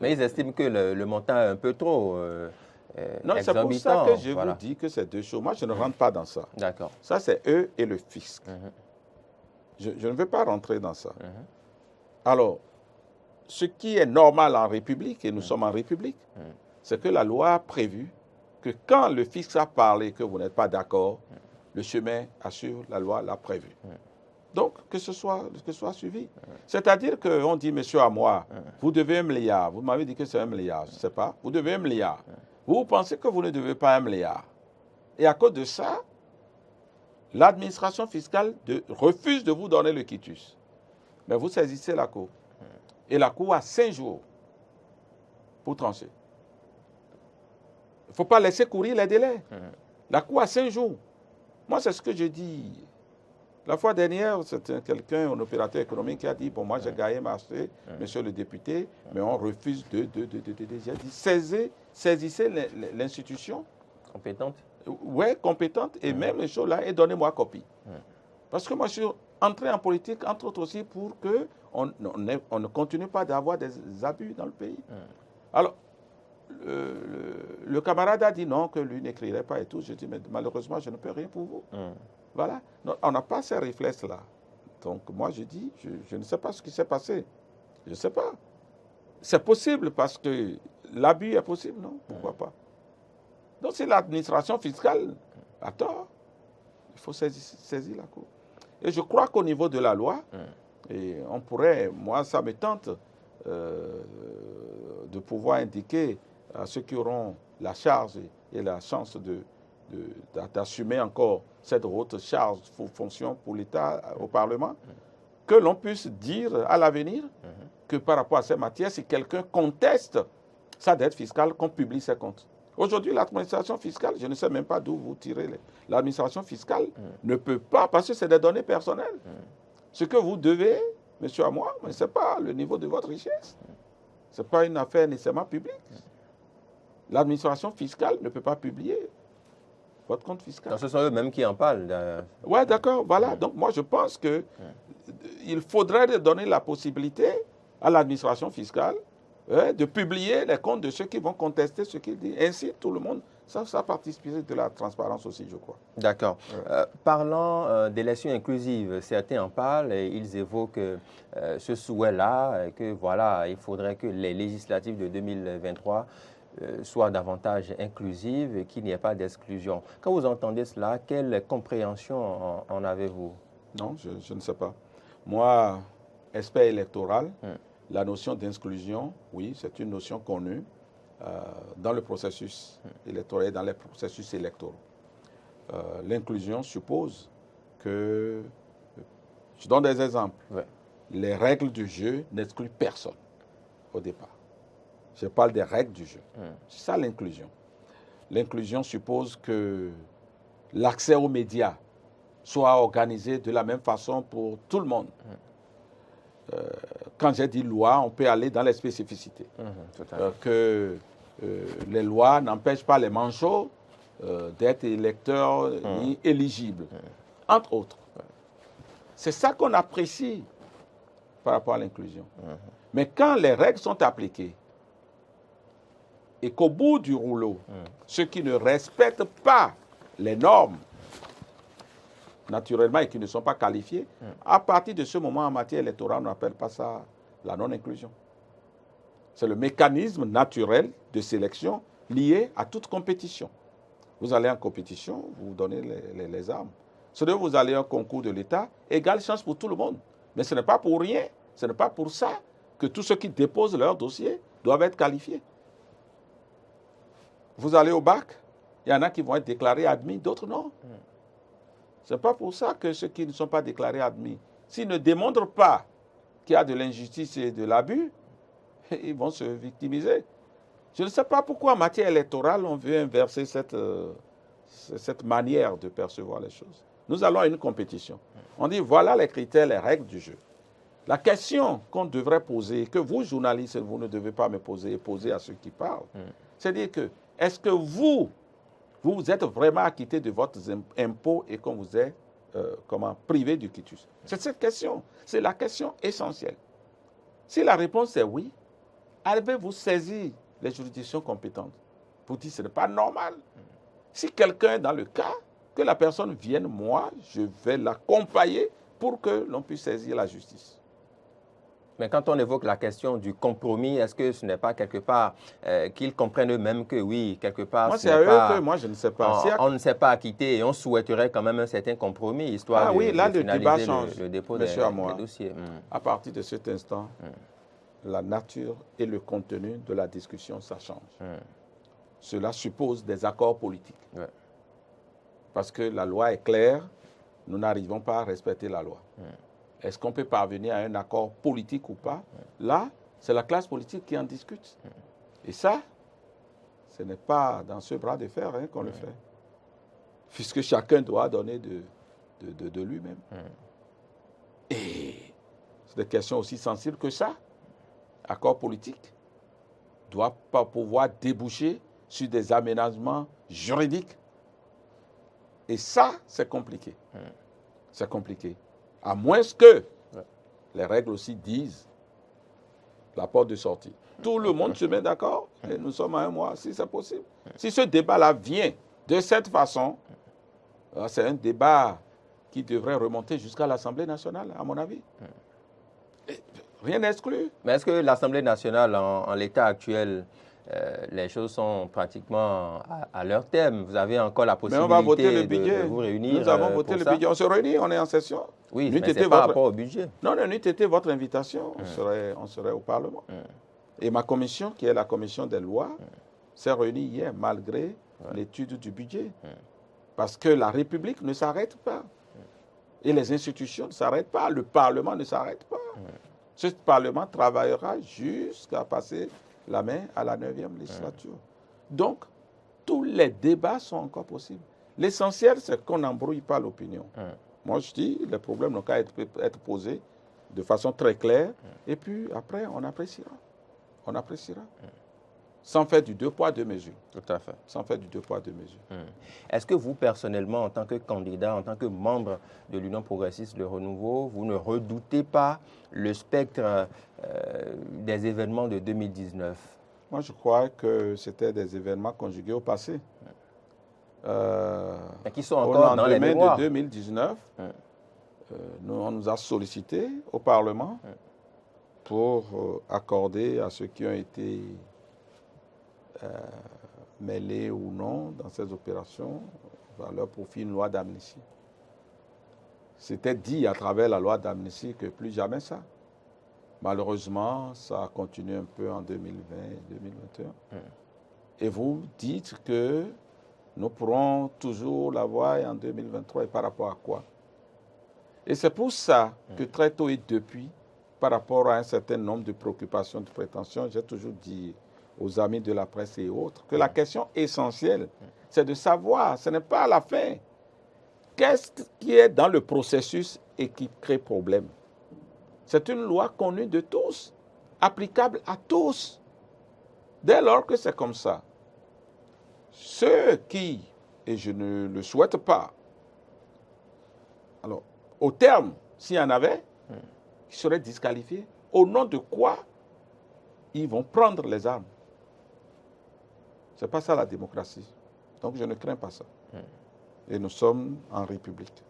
Mais ils estiment que le montant est un peu trop non, c'est pour ça que je vous dis que c'est deux choses. Moi, je ne rentre pas dans ça. D'accord. Ça, c'est eux et le fisc. Je ne veux pas rentrer dans ça. Alors, ce qui est normal en République, et nous sommes en République, c'est que la loi a prévu que quand le fisc a parlé que vous n'êtes pas d'accord, le chemin assure, la loi l'a prévu. Donc, que ce soit suivi. C'est-à-dire qu'on dit, monsieur à moi, vous devez 1 milliard. Vous m'avez dit que c'est 1 milliard. Je ne sais pas. Vous devez 1 milliard. Vous pensez que vous ne devez pas 1 milliard. Et à cause de ça, l'administration fiscale refuse de vous donner le quitus. Mais vous saisissez la Cour. Et la Cour a 5 jours pour trancher. Il ne faut pas laisser courir les délais. La Cour a 5 jours. Moi, c'est ce que je dis. La fois dernière, c'était quelqu'un, un opérateur économique qui a dit, bon, moi j'ai gagné ma marché, monsieur le député, mais on refuse de. J'ai dit, saisissez l'institution. Compétente. Oui, compétente, et même les choses là, et donnez-moi copie. Parce que moi, je suis entré en politique, entre autres aussi, pour qu'on ne continue pas d'avoir des abus dans le pays. Alors, le camarade a dit non, que lui n'écrirait pas et tout. Je dis, mais malheureusement, je ne peux rien pour vous. Voilà. Non, on n'a pas ces réflexes-là. Donc, moi, je dis, je ne sais pas ce qui s'est passé. Je ne sais pas. C'est possible parce que l'abus est possible, non? Pourquoi pas? Donc, c'est l'administration fiscale. À tort. Il faut saisir la Cour. Et je crois qu'au niveau de la loi, et on pourrait, moi, ça me tente de pouvoir indiquer à ceux qui auront la charge et la chance d'assumer encore cette haute charge, fonction pour l'État au Parlement, que l'on puisse dire à l'avenir que par rapport à ces matières, si quelqu'un conteste sa dette fiscale, qu'on publie ses comptes. Aujourd'hui, l'administration fiscale, je ne sais même pas d'où vous tirez. L'administration fiscale ne peut pas, parce que c'est des données personnelles. Ce que vous devez, monsieur à moi, mais ce n'est pas le niveau de votre richesse. Ce n'est pas une affaire nécessairement publique. L'administration fiscale ne peut pas publier votre compte fiscal. Donc, ce sont eux-mêmes qui en parlent. Oui, d'accord, voilà. Donc, moi, je pense qu'il faudrait donner la possibilité à l'administration fiscale de publier les comptes de ceux qui vont contester ce qu'il dit. Ainsi, tout le monde, ça participe de la transparence aussi, je crois. D'accord. Parlant d'élections inclusives, certains en parlent et ils évoquent ce souhait-là, que voilà, il faudrait que les législatives de 2023 soient davantage inclusives et qu'il n'y ait pas d'exclusion. Quand vous entendez cela, quelle compréhension en avez-vous? Non, je ne sais pas. Moi, expert électoral, la notion d'inclusion, oui, c'est une notion connue dans le processus électoral et dans les processus électoraux. L'inclusion suppose que, je donne des exemples, les règles du jeu n'excluent personne au départ. Je parle des règles du jeu. C'est ça l'inclusion. L'inclusion suppose que l'accès aux médias soit organisé de la même façon pour tout le monde. Quand j'ai dit loi, on peut aller dans les spécificités. Que les lois n'empêchent pas les manchots d'être électeurs ni éligibles, entre autres. C'est ça qu'on apprécie par rapport à l'inclusion. Mais quand les règles sont appliquées et qu'au bout du rouleau, ceux qui ne respectent pas les normes, naturellement, et qui ne sont pas qualifiés, à partir de ce moment, en matière électorale, on n'appelle pas ça la non-inclusion. C'est le mécanisme naturel de sélection lié à toute compétition. Vous allez en compétition, vous vous donnez les armes. Ce dont vous allez en concours de l'État, égale chance pour tout le monde. Mais ce n'est pas pour rien, ce n'est pas pour ça que tous ceux qui déposent leur dossier doivent être qualifiés. Vous allez au bac, il y en a qui vont être déclarés admis, d'autres non. Ce n'est pas pour ça que ceux qui ne sont pas déclarés admis, s'ils ne démontrent pas qu'il y a de l'injustice et de l'abus, ils vont se victimiser. Je ne sais pas pourquoi en matière électorale, on veut inverser cette manière de percevoir les choses. Nous allons à une compétition. On dit, voilà les critères, les règles du jeu. La question qu'on devrait poser, que vous, journalistes, vous ne devez pas me poser, et poser à ceux qui parlent, c'est dire que, est-ce que vous êtes vraiment acquitté de votre impôt et qu'on vous est privé du quitus? C'est cette question. C'est la question essentielle. Si la réponse est oui, avez-vous saisi les juridictions compétentes pour dire que ce n'est pas normal? Si quelqu'un est dans le cas, que la personne vienne, moi, je vais l'accompagner pour que l'on puisse saisir la justice. Mais quand on évoque la question du compromis, est-ce que ce n'est pas quelque part qu'ils comprennent eux-mêmes que oui, quelque part, moi, c'est à eux que moi, je ne sais pas. On ne s'est pas acquitté et on souhaiterait quand même un certain compromis, histoire oui, là, de le débat finaliser change, le dépôt des dossiers. À partir de cet instant, la nature et le contenu de la discussion, ça change. Cela suppose des accords politiques. Parce que la loi est claire, nous n'arrivons pas à respecter la loi. est-ce qu'on peut parvenir à un accord politique ou pas? Là, c'est la classe politique qui en discute. Et ça, ce n'est pas dans ce bras de fer qu'on le fait. Puisque chacun doit donner de lui-même. Et c'est des questions aussi sensibles que ça. Accord politique ne doit pas pouvoir déboucher sur des aménagements juridiques. Et ça, c'est compliqué. C'est compliqué. À moins que les règles aussi disent la porte de sortie. Tout le monde se met d'accord et nous sommes à un mois, si c'est possible. Si ce débat-là vient de cette façon, c'est un débat qui devrait remonter jusqu'à l'Assemblée nationale, à mon avis. Et rien n'est exclu. Mais est-ce que l'Assemblée nationale, en l'état actuel, les choses sont pratiquement à leur terme? Vous avez encore la possibilité mais on va voter le budget. De vous réunir. Nous avons voté le budget. On se réunit, on est en session. Oui, mais c'est par rapport au budget. Non, n'eût été votre invitation, on serait au Parlement. Et ma commission, qui est la commission des lois, s'est réunie hier malgré l'étude du budget. Parce que la République ne s'arrête pas. Et les institutions ne s'arrêtent pas. Le Parlement ne s'arrête pas. Ce Parlement travaillera jusqu'à passer la main à la 9e législature. Donc, tous les débats sont encore possibles. L'essentiel, c'est qu'on n'embrouille pas l'opinion. Moi, je dis, les problèmes n'ont qu'à être posés de façon très claire. Et puis, après, on appréciera. On appréciera. Sans faire du deux poids, deux mesures. Tout à fait. Sans faire du deux poids, deux mesures. Est-ce que vous, personnellement, en tant que candidat, en tant que membre de l'Union progressiste de renouveau, vous ne redoutez pas le spectre des événements de 2019? Moi, je crois que c'était des événements conjugués au passé. Mais qui sont encore dans les mémoires. De 2019, on nous a sollicité au Parlement pour accorder à ceux qui ont été mêlés ou non dans ces opérations, à leur profit, une loi d'amnistie. C'était dit à travers la loi d'amnistie que plus jamais ça. Malheureusement, ça a continué un peu en 2020 et 2021. Et vous dites que nous pourrons toujours l'avoir en 2023 et par rapport à quoi? Et c'est pour ça que très tôt et depuis, par rapport à un certain nombre de préoccupations, de prétentions, j'ai toujours dit aux amis de la presse et autres que la question essentielle, c'est de savoir, ce n'est pas à la fin, qu'est-ce qui est dans le processus et qui crée problème. C'est une loi connue de tous, applicable à tous. Dès lors que c'est comme ça, ceux qui, et je ne le souhaite pas, alors, au terme, s'il y en avait, qui seraient disqualifiés, au nom de quoi ils vont prendre les armes? Ce n'est pas ça la démocratie. Donc je ne crains pas ça. Et nous sommes en République,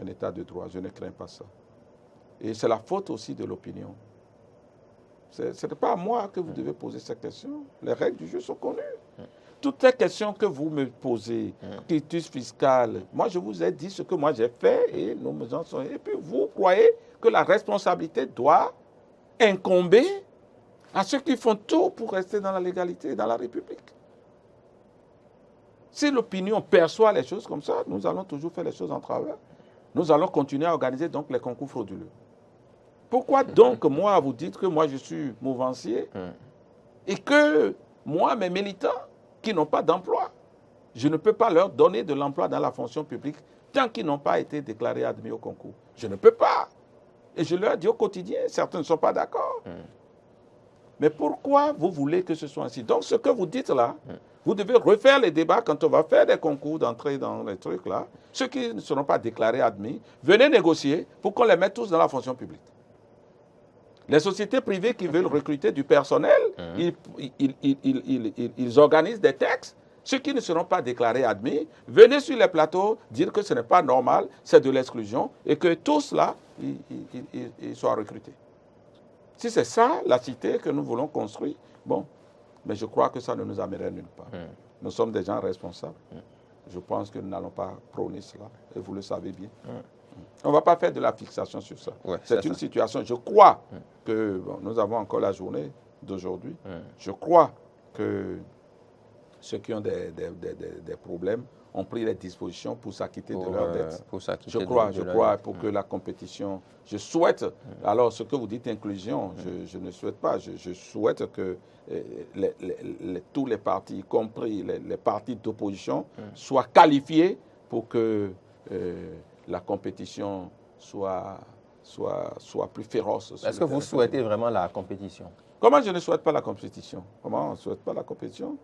un État de droit, je ne crains pas ça. Et c'est la faute aussi de l'opinion. Ce n'est pas à moi que vous devez poser cette question. Les règles du jeu sont connues. Toutes les questions que vous me posez, quitus fiscal, moi je vous ai dit ce que moi j'ai fait et nous me en sommes. Et puis vous croyez que la responsabilité doit incomber à ceux qui font tout pour rester dans la légalité, dans la République. Si l'opinion perçoit les choses comme ça, nous allons toujours faire les choses en travers. Nous allons continuer à organiser donc les concours frauduleux. Pourquoi donc moi vous dites que moi je suis mouvancier et que moi mes militants qui n'ont pas d'emploi, je ne peux pas leur donner de l'emploi dans la fonction publique tant qu'ils n'ont pas été déclarés admis au concours. Je ne peux pas. Et je leur dis au quotidien, certains ne sont pas d'accord. Mais pourquoi vous voulez que ce soit ainsi? Donc ce que vous dites là, vous devez refaire les débats quand on va faire des concours d'entrée dans les trucs là. Ceux qui ne seront pas déclarés admis, venez négocier pour qu'on les mette tous dans la fonction publique. Les sociétés privées qui veulent recruter du personnel, ils organisent des textes. Ceux qui ne seront pas déclarés admis, venez sur les plateaux dire que ce n'est pas normal, c'est de l'exclusion, et que tous là, ils soient recrutés. Si c'est ça la cité que nous voulons construire, bon, mais je crois que ça ne nous amènerait nulle part. Nous sommes des gens responsables. Je pense que nous n'allons pas prôner cela, et vous le savez bien. On ne va pas faire de la fixation sur ça. Ouais, c'est une situation, je crois que nous avons encore la journée d'aujourd'hui. Je crois que ceux qui ont des problèmes ont pris les dispositions pour s'acquitter de leurs dettes. Je crois, pour que la compétition... Je souhaite, alors ce que vous dites inclusion, je ne souhaite pas, je souhaite que tous les partis, y compris les partis d'opposition, soient qualifiés pour que la compétition soit plus féroce. Est-ce que vous souhaitez vraiment la compétition? Comment je ne souhaite pas la compétition? Comment on ne souhaite pas la compétition?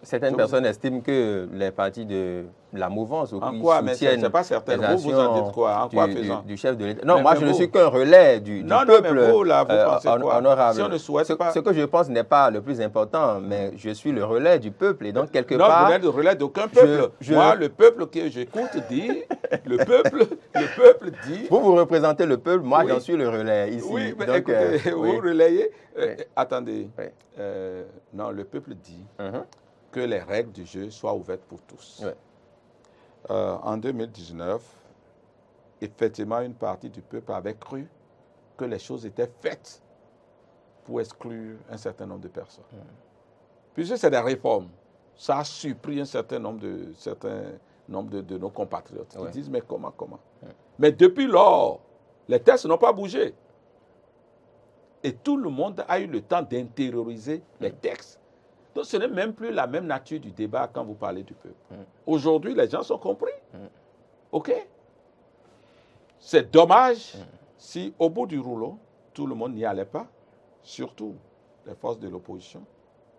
Certaines personnes estiment que les partis de la mouvance ou qui quoi, soutiennent c'est pas certain. Vous en dites quoi? En quoi faisant? Du chef de l'État. Non, moi je ne suis qu'un relais du peuple. Non, mais vous, là, vous pensez quoi? Honorable. Si on ne souhaite pas... Ce que je pense n'est pas le plus important, mais je suis le relais du peuple et donc quelque part... Non, vous n'êtes le relais d'aucun peuple. Moi, le peuple que j'écoute dit... le peuple dit... Vous représentez le peuple, moi j'en suis le relais ici. Oui, mais donc, écoutez, vous relayez... attendez. Non, le peuple dit... que les règles du jeu soient ouvertes pour tous. En 2019, effectivement, une partie du peuple avait cru que les choses étaient faites pour exclure un certain nombre de personnes. Puisque c'est des réformes, ça a surpris un certain nombre de nos compatriotes. Ils disent, mais comment? Mais depuis lors, les textes n'ont pas bougé. Et tout le monde a eu le temps d'intérioriser les textes. Donc, ce n'est même plus la même nature du débat quand vous parlez du peuple. Aujourd'hui, les gens sont compris. OK? C'est dommage si, au bout du rouleau, tout le monde n'y allait pas, surtout les forces de l'opposition.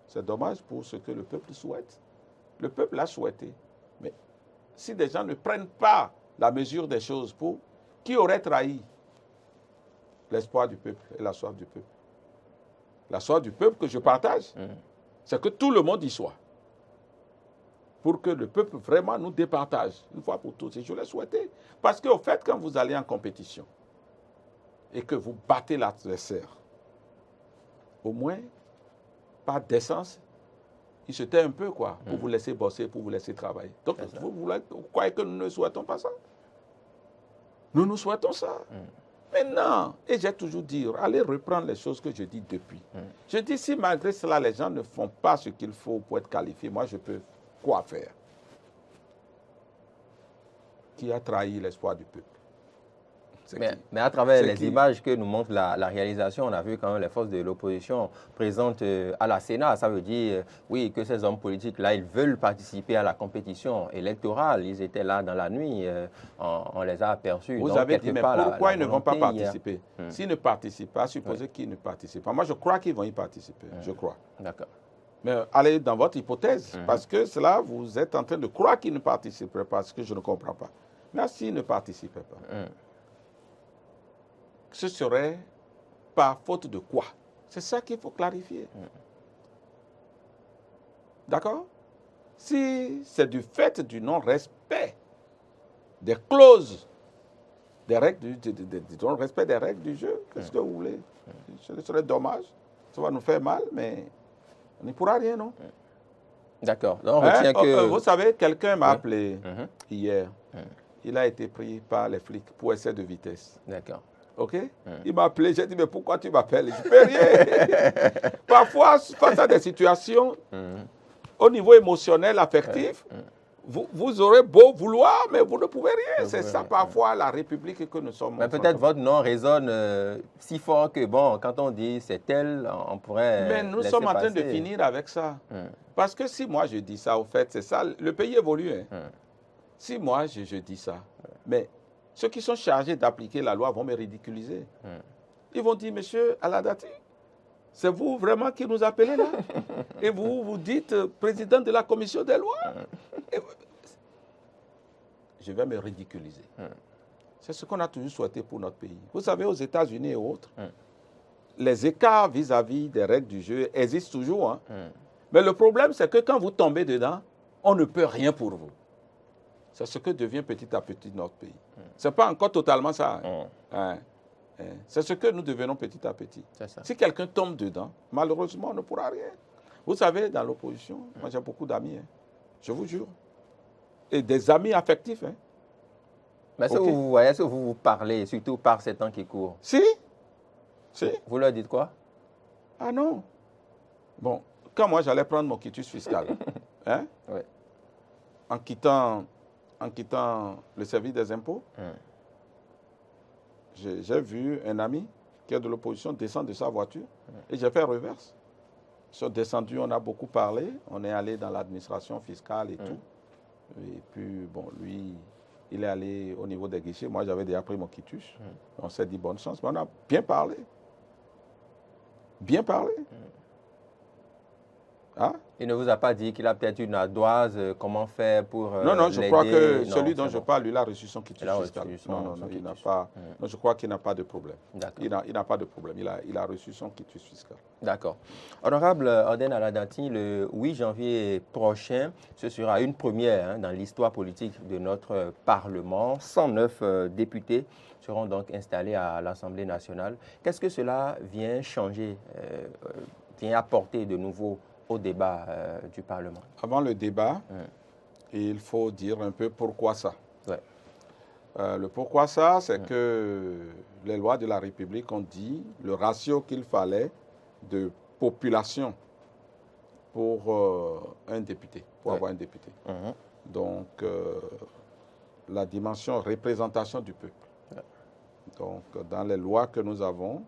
C'est dommage pour ce que le peuple souhaite. Le peuple l'a souhaité. Mais si des gens ne prennent pas la mesure des choses pour... Qui aurait trahi l'espoir du peuple et la soif du peuple? La soif du peuple que je partage. C'est que tout le monde y soit. Pour que le peuple vraiment nous départage, une fois pour toutes. Et je l'ai souhaité. Parce qu'au fait, quand vous allez en compétition et que vous battez l'adversaire, au moins, par décence, il se tait un peu, quoi, pour vous laisser bosser, pour vous laisser travailler. Donc, vous croyez que nous ne souhaitons pas ça? Nous souhaitons ça. Mais non, et j'ai toujours dit, allez reprendre les choses que je dis depuis. Je dis, si malgré cela, les gens ne font pas ce qu'il faut pour être qualifiés, moi, je peux quoi faire? Qui a trahi l'espoir du peuple? Mais à travers les images que nous montre la réalisation, on a vu quand même les forces de l'opposition présentes à la Sénat. Ça veut dire, oui, que ces hommes politiques-là, ils veulent participer à la compétition électorale. Ils étaient là dans la nuit, on les a aperçus. Vous avez dit, mais pourquoi ils ne vont pas participer? S'ils ne participent pas, supposez qu'ils ne participent pas. Moi, je crois qu'ils vont y participer, je crois. D'accord. Mais allez dans votre hypothèse, parce que cela, vous êtes en train de croire qu'ils ne participeraient pas, ce que je ne comprends pas. Mais s'ils ne participaient pas, ce serait par faute de quoi? C'est ça qu'il faut clarifier. D'accord? Si c'est du fait du non-respect des clauses, des règles du non-respect des règles du jeu, qu'est-ce que vous voulez? Ce serait dommage. Ça va nous faire mal, mais on n'y pourra rien, non? D'accord. On retient que... Vous savez, quelqu'un m'a appelé hier. Il a été pris par les flics pour excès de vitesse. D'accord. OK? Il m'a appelé, j'ai dit, mais pourquoi tu m'appelles? Je ne peux rien. Parfois, face à des situations, au niveau émotionnel, affectif, vous aurez beau vouloir, mais vous ne pouvez rien. C'est ça, parfois, la République que nous sommes. Mais peut-être votre nom résonne si fort que, bon, quand on dit c'est tel, on pourrait. Mais nous sommes en train de finir avec ça. Parce que si moi je dis ça, au fait, c'est ça, le pays évolue. Si moi je dis ça, mais ceux qui sont chargés d'appliquer la loi vont me ridiculiser. Ils vont dire, monsieur Aladati, c'est vous vraiment qui nous appelez là? Et vous dites président de la commission des lois? Je vais me ridiculiser. C'est ce qu'on a toujours souhaité pour notre pays. Vous savez, aux États-Unis et autres, les écarts vis-à-vis des règles du jeu existent toujours. Mais le problème, c'est que quand vous tombez dedans, on ne peut rien pour vous. C'est ce que devient petit à petit notre pays. Ce n'est pas encore totalement ça. C'est ce que nous devenons petit à petit. Si quelqu'un tombe dedans, malheureusement, on ne pourra rien. Vous savez, dans l'opposition, moi j'ai beaucoup d'amis, je vous jure. Et des amis affectifs. Mais est-ce que vous voyez, est-ce que vous parlez, surtout par ces temps qui courent? Si. Vous leur dites quoi? Ah non. Bon, quand moi j'allais prendre mon quitus fiscal, en quittant le service des impôts, j'ai vu un ami qui est de l'opposition descendre de sa voiture et j'ai fait reverse. Ils sont descendus, on a beaucoup parlé, on est allé dans l'administration fiscale et tout. Et puis, bon, lui, il est allé au niveau des guichets. Moi, j'avais déjà pris mon quitus. On s'est dit bonne chance, mais on a bien parlé. Bien parlé. Hein? Il ne vous a pas dit qu'il a peut-être une ardoise, comment faire pour Non, je crois que non, celui dont je bon. parle, il a reçu son quitus Il a reçu fiscal. son Non, il quitus. n'a pas. Non, je crois qu'il n'a pas de problème. D'accord. Il n'a pas de problème. Il a reçu son quitus fiscal. D'accord. Honorable Oden Aladati, le 8 janvier prochain, ce sera une première dans l'histoire politique de notre Parlement. 109 députés seront donc installés à l'Assemblée nationale. Qu'est-ce que cela vient changer, vient apporter de nouveau au débat du Parlement? Avant le débat, il faut dire un peu pourquoi ça. Ouais. Le pourquoi ça, c'est que les lois de la République ont dit le ratio qu'il fallait de population pour un député, pour avoir un député. Donc, la dimension représentation du peuple. Donc, dans les lois que nous avons,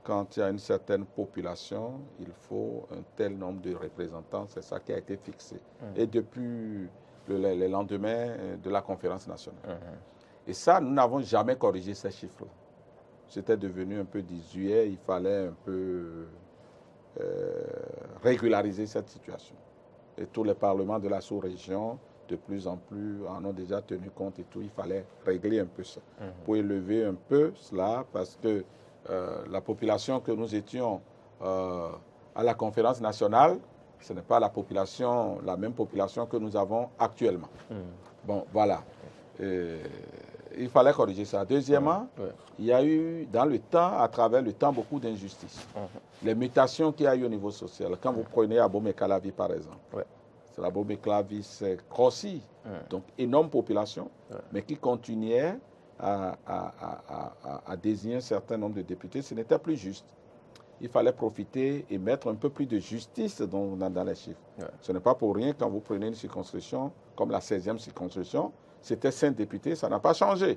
quand il y a une certaine population, il faut un tel nombre de représentants, c'est ça qui a été fixé. Et depuis le lendemain de la conférence nationale. Et ça, nous n'avons jamais corrigé ces chiffres-là. C'était devenu un peu désuet, il fallait un peu régulariser cette situation. Et tous les parlements de la sous-région, de plus en plus, en ont déjà tenu compte et tout. Il fallait régler un peu ça, pour élever un peu cela, parce que la population que nous étions à la conférence nationale, ce n'est pas la même population que nous avons actuellement. Bon, voilà. Il fallait corriger ça. Deuxièmement, il y a eu dans le temps, à travers le temps, beaucoup d'injustices. Les mutations qu'il y a eu au niveau social. Quand vous prenez Abomey-Calavi, par exemple, Abomey-Calavi s'est grossi, donc énorme population, mais qui continuait à désigner un certain nombre de députés. Ce n'était plus juste. Il fallait profiter et mettre un peu plus de justice dans les chiffres. Ce n'est pas pour rien quand vous prenez une circonscription comme la 16e circonscription, c'était 5 députés, ça n'a pas changé,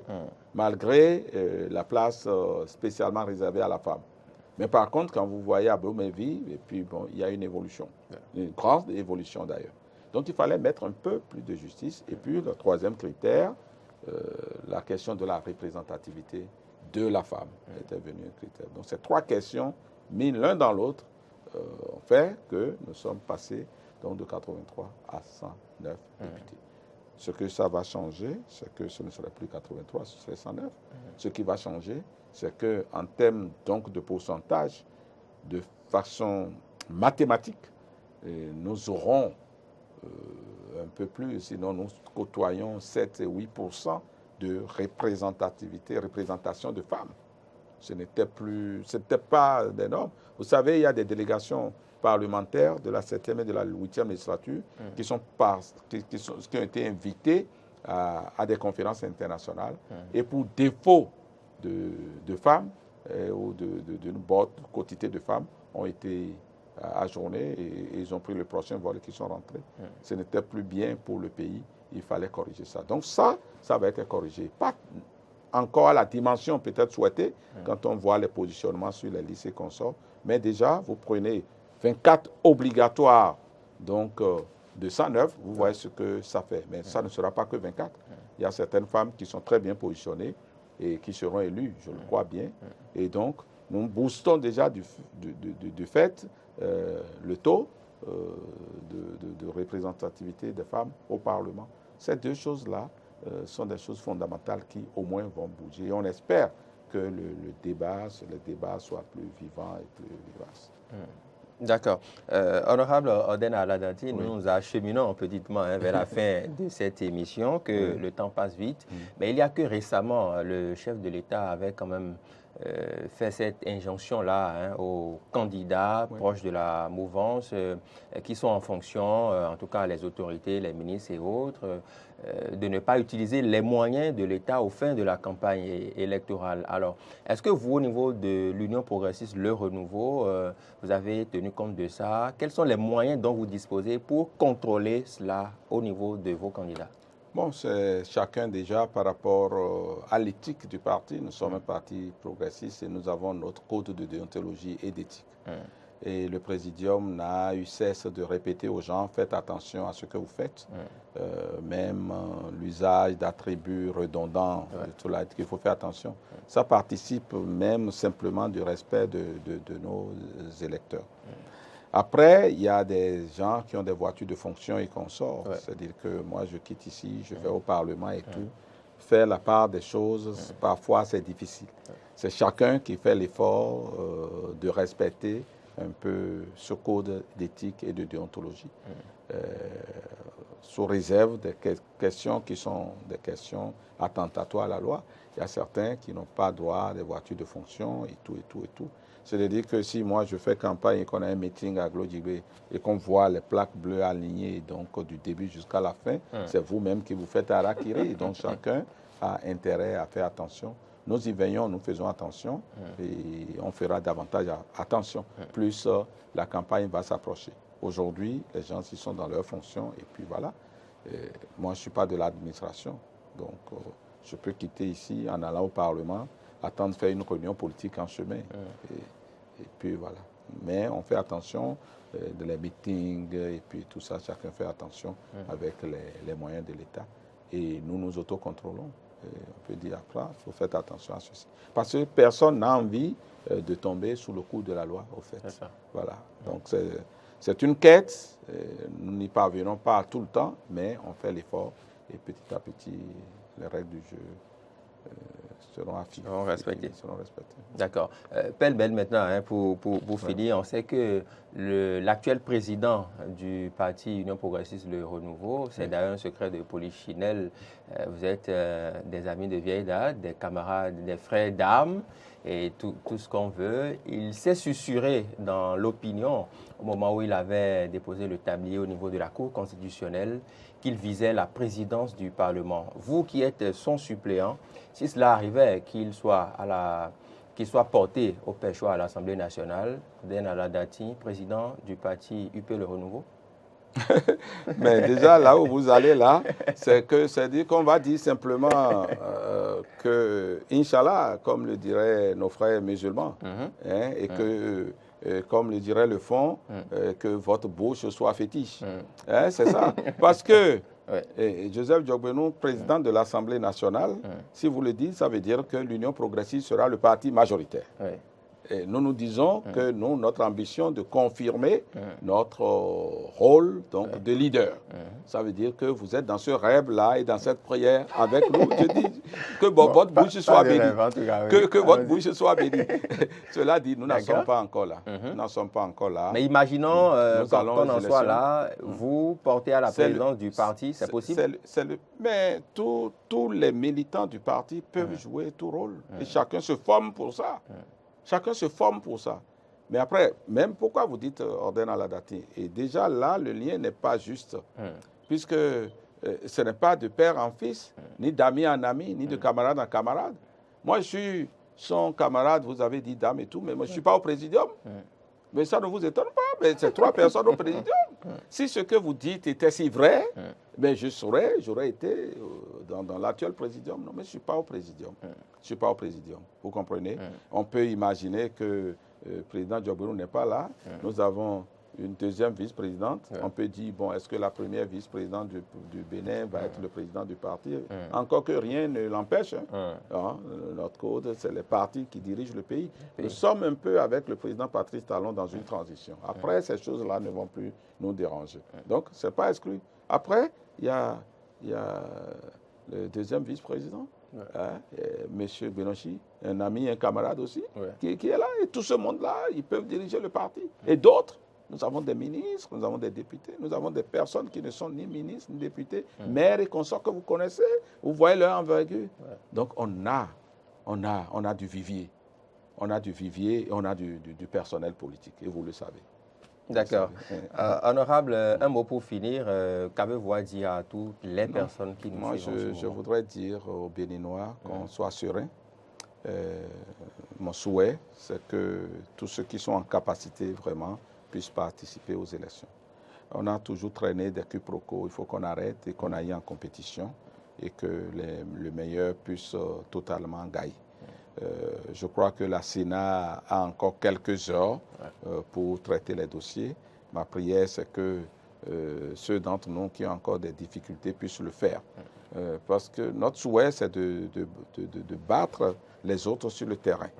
malgré la place spécialement réservée à la femme. Mais par contre, quand vous voyez Abomey-Ville, et puis bon, il y a une évolution, une grande évolution d'ailleurs. Donc il fallait mettre un peu plus de justice. Et puis le troisième critère, la question de la représentativité de la femme était venue un critère. Donc ces trois questions, mises l'un dans l'autre, ont fait que nous sommes passés donc, de 83 à 109 députés. Ce que ça va changer, c'est que ce ne serait plus 83, ce serait 109. Ce qui va changer, c'est qu'en termes donc, de pourcentage, de façon mathématique, nous aurons un peu plus, sinon nous côtoyons 7 et 8% de représentation de femmes. Ce n'était pas des normes. Vous savez, il y a des délégations parlementaires de la 7e et de la 8e législature qui ont été invitées à des conférences internationales. Et pour défaut de femmes ou d'une bonne quantité de femmes ont été ajournées et ils ont pris le prochain vol et qui sont rentrés. Ce n'était plus bien pour le pays. Il fallait corriger ça. Donc ça va être corrigé. Pas encore à la dimension peut-être souhaitée quand on voit les positionnements sur les listes et consorts. Mais déjà, vous prenez 24 obligatoires donc, de 109, vous voyez ce que ça fait. Mais ça ne sera pas que 24. Il y a certaines femmes qui sont très bien positionnées et qui seront élues, je le crois bien. Et donc, nous boostons déjà du fait le taux de représentativité des femmes au Parlement. Ces deux choses-là sont des choses fondamentales qui, au moins, vont bouger. Et on espère que les débats soient plus vivants et plus vivaces. D'accord. Honorable Oden Aladati, nous acheminons petitement vers la fin de cette émission, que le temps passe vite. Mais il n'y a que récemment, le chef de l'État avait quand même fait cette injonction-là aux candidats proches de la mouvance qui sont en fonction, en tout cas les autorités, les ministres et autres, de ne pas utiliser les moyens de l'État aux fins de la campagne électorale. Alors, est-ce que vous, au niveau de l'Union progressiste, le renouveau, vous avez tenu compte de ça? Quels sont les moyens dont vous disposez pour contrôler cela au niveau de vos candidats? Bon, c'est chacun déjà par rapport à l'éthique du parti. Nous sommes un parti progressiste et nous avons notre code de déontologie et d'éthique. Et le Présidium n'a eu cesse de répéter aux gens, faites attention à ce que vous faites. Même l'usage d'attributs redondants, tout là, qu'il faut faire attention. Ça participe même simplement du respect de nos électeurs. Après, il y a des gens qui ont des voitures de fonction et consorts. C'est-à-dire que moi, je quitte ici, je vais au Parlement et tout. Faire la part des choses, parfois, c'est difficile. C'est chacun qui fait l'effort de respecter un peu ce code d'éthique et de déontologie. Sous réserve des questions qui sont des questions attentatoires à la loi. Il y a certains qui n'ont pas droit à des voitures de fonction et tout, et tout, et tout. C'est-à-dire que si moi je fais campagne et qu'on a un meeting à Glodjibé et qu'on voit les plaques bleues alignées donc du début jusqu'à la fin, c'est vous-même qui vous faites harakiri. Donc chacun a intérêt à faire attention. Nous y veillons, nous faisons attention et on fera davantage attention. Plus la campagne va s'approcher. Aujourd'hui, les gens y sont dans leurs fonctions et puis voilà. Moi, je ne suis pas de l'administration. Donc, je peux quitter ici en allant au Parlement, attendre de faire une réunion politique en chemin. Et puis voilà. Mais on fait attention de les meetings et puis tout ça, chacun fait attention avec les moyens de l'État. Et nous nous autocontrôlons. On peut dire après, il faut faire attention à ceci. Parce que personne n'a envie de tomber sous le coup de la loi, au fait. Voilà. Donc c'est une quête. Nous n'y parvenons pas tout le temps, mais on fait l'effort. Et petit à petit, les règles du jeu seront affichées. Seront respectées. D'accord. Pelle belle maintenant, pour finir, on sait que l'actuel président du parti Union progressiste Le Renouveau, c'est d'ailleurs un secret de Polichinelle. Vous êtes des amis de vieille date, des camarades, des frères d'armes et tout ce qu'on veut. Il s'est susurré dans l'opinion au moment où il avait déposé le tablier au niveau de la Cour constitutionnelle qu'il visait la présidence du Parlement. Vous qui êtes son suppléant, si cela arrivait qu'il soit porté au pêchoir à l'Assemblée nationale, Den Aladati, président du parti UP Le Renouveau? Mais déjà, là où vous allez là, c'est dire qu'on va dire simplement que, Inch'Allah, comme le diraient nos frères musulmans, et que, comme le dirait le fond, que votre bouche soit fétiche. C'est ça. Parce que Joseph Diogbenou, président de l'Assemblée nationale, si vous le dites, ça veut dire que l'Union progressiste sera le parti majoritaire. Et nous disons que notre ambition de confirmer notre rôle donc, de leader. Ça veut dire que vous êtes dans ce rêve-là et dans cette prière avec nous. Je dis que votre bouche soit bénie. Que votre bouche soit bénie. Cela dit, nous n'en sommes pas encore là. Nous n'en sommes pas encore là. Mais imaginons qu'on en soit là, vous portez à la présidence du parti, c'est possible? Mais tous les militants du parti peuvent jouer tout rôle. Et chacun se forme pour ça. Chacun se forme pour ça. Mais après, même pourquoi vous dites Orden Aladati? Et déjà là, le lien n'est pas juste. Puisque ce n'est pas de père en fils, ni d'ami en ami, ni de camarade en camarade. Moi, je suis son camarade, vous avez dit dame et tout, mais moi, je ne suis pas au présidium. Mais ça ne vous étonne pas, mais c'est 3 personnes au présidium. Si ce que vous dites était si vrai, ben j'aurais été dans l'actuel présidium. Non, mais je ne suis pas au présidium. Je ne suis pas au présidium. Vous comprenez? On peut imaginer que le président Diogbenou n'est pas là. Nous avons une deuxième vice-présidente. On peut dire, bon, est-ce que la première vice-présidente du Bénin va être le président du parti? Encore que rien ne l'empêche. Notre code, c'est les partis qui dirigent le pays. Nous sommes un peu avec le président Patrice Talon dans une transition. Après, ces choses-là ne vont plus nous déranger. Donc, ce n'est pas exclu. Après, il y a le deuxième vice-président, M. Benochi, un ami, un camarade aussi, qui est là. Et tout ce monde-là, ils peuvent diriger le parti. Et d'autres, nous avons des ministres, nous avons des députés, nous avons des personnes qui ne sont ni ministres, ni députés, maires et consorts que vous connaissez. Vous voyez leur envergure. Donc, on a du vivier. on a du vivier et on a du personnel politique, et vous le savez. D'accord. Honorable, un mot pour finir. Qu'avez-vous à dire à toutes les personnes qui nous suivent? Moi, je voudrais dire aux Béninois qu'on soit serein. Mon souhait, c'est que tous ceux qui sont en capacité vraiment puissent participer aux élections. On a toujours traîné des quiproquos. Il faut qu'on arrête et qu'on aille en compétition et que le meilleur puisse totalement gagner. Je crois que la Sénat a encore quelques heures pour traiter les dossiers. Ma prière, c'est que ceux d'entre nous qui ont encore des difficultés puissent le faire. Parce que notre souhait, c'est de battre les autres sur le terrain.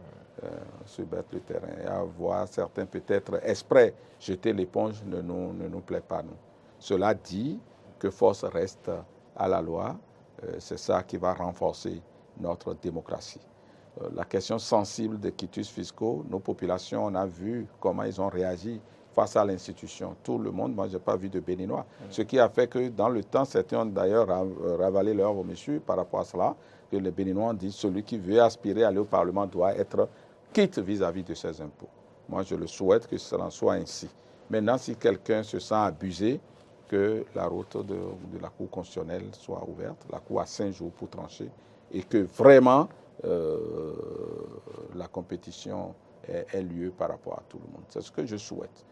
Se battre le terrain. Et avoir certains, peut-être, exprès jeter l'éponge ne nous plaît pas, nous. Cela dit que force reste à la loi. C'est ça qui va renforcer notre démocratie. La question sensible des quitus fiscaux, nos populations, on a vu comment ils ont réagi face à l'institution. Tout le monde, moi, je n'ai pas vu de Béninois. Ce qui a fait que, dans le temps, certains ont d'ailleurs ravalé leur monsieur par rapport à cela, que les Béninois ont dit celui qui veut aspirer à aller au Parlement doit être quitte vis-à-vis de ses impôts. Moi, je le souhaite que cela soit ainsi. Maintenant, si quelqu'un se sent abusé, que la route de la Cour constitutionnelle soit ouverte, la Cour a 5 jours pour trancher, et que vraiment la compétition ait lieu par rapport à tout le monde. C'est ce que je souhaite.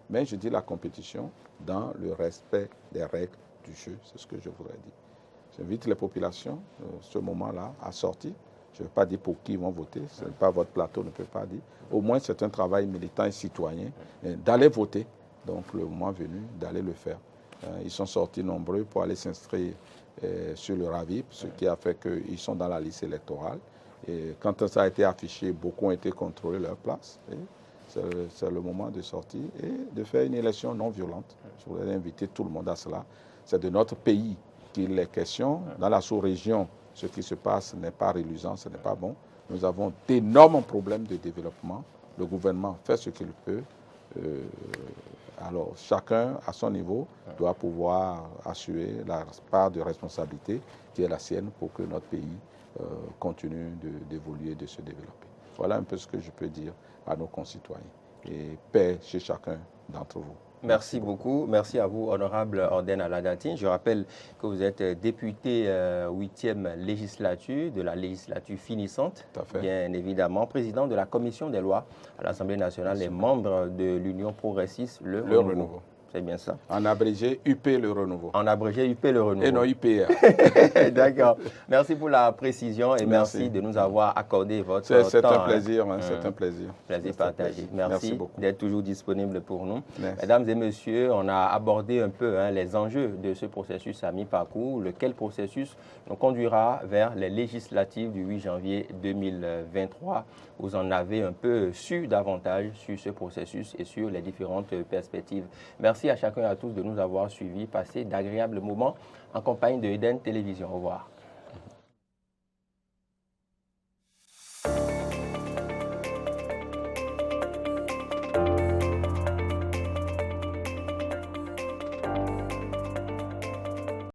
Mais je dis la compétition dans le respect des règles du jeu. C'est ce que je voudrais dire. J'invite les populations, ce moment-là, à sortir. Je ne vais pas dire pour qui ils vont voter. Ce n'est pas votre plateau, ne peut pas dire. Au moins, c'est un travail militant et citoyen d'aller voter. Donc, le moment venu, d'aller le faire. Ils sont sortis nombreux pour aller s'inscrire sur le RAVIP, ce qui a fait qu'ils sont dans la liste électorale. Et quand ça a été affiché, beaucoup ont été contrôlés leur place. C'est le moment de sortir et de faire une élection non violente. Je voudrais inviter tout le monde à cela. C'est de notre pays qu'il est question. Dans la sous-région, ce qui se passe n'est pas reluisant, ce n'est pas bon. Nous avons d'énormes problèmes de développement. Le gouvernement fait ce qu'il peut. Alors, chacun, à son niveau, doit pouvoir assurer la part de responsabilité qui est la sienne pour que notre pays continue d'évoluer, de se développer. Voilà un peu ce que je peux dire à nos concitoyens. Et paix chez chacun d'entre vous. Merci beaucoup. Merci à vous, honorable Orden Aladatine. Je rappelle que vous êtes député 8e législature, de la législature finissante, bien évidemment, président de la commission des lois à l'Assemblée nationale et membre de l'Union progressiste, le Renouveau. C'est bien ça. En abrégé, UP le Renouveau. En abrégé, UP le Renouveau. Et non UPR. D'accord. Merci pour la précision et merci de nous avoir accordé votre temps. C'est un plaisir, c'est un plaisir. Plaisir partagé. Merci d'être toujours disponible pour nous. Merci. Mesdames et messieurs, on a abordé un peu les enjeux de ce processus à mi-parcours, lequel processus nous conduira vers les législatives du 8 janvier 2023. Vous en avez un peu su davantage sur ce processus et sur les différentes perspectives. Merci à chacun et à tous de nous avoir suivis. Passez d'agréables moments en compagnie de Eden Télévision. Au revoir.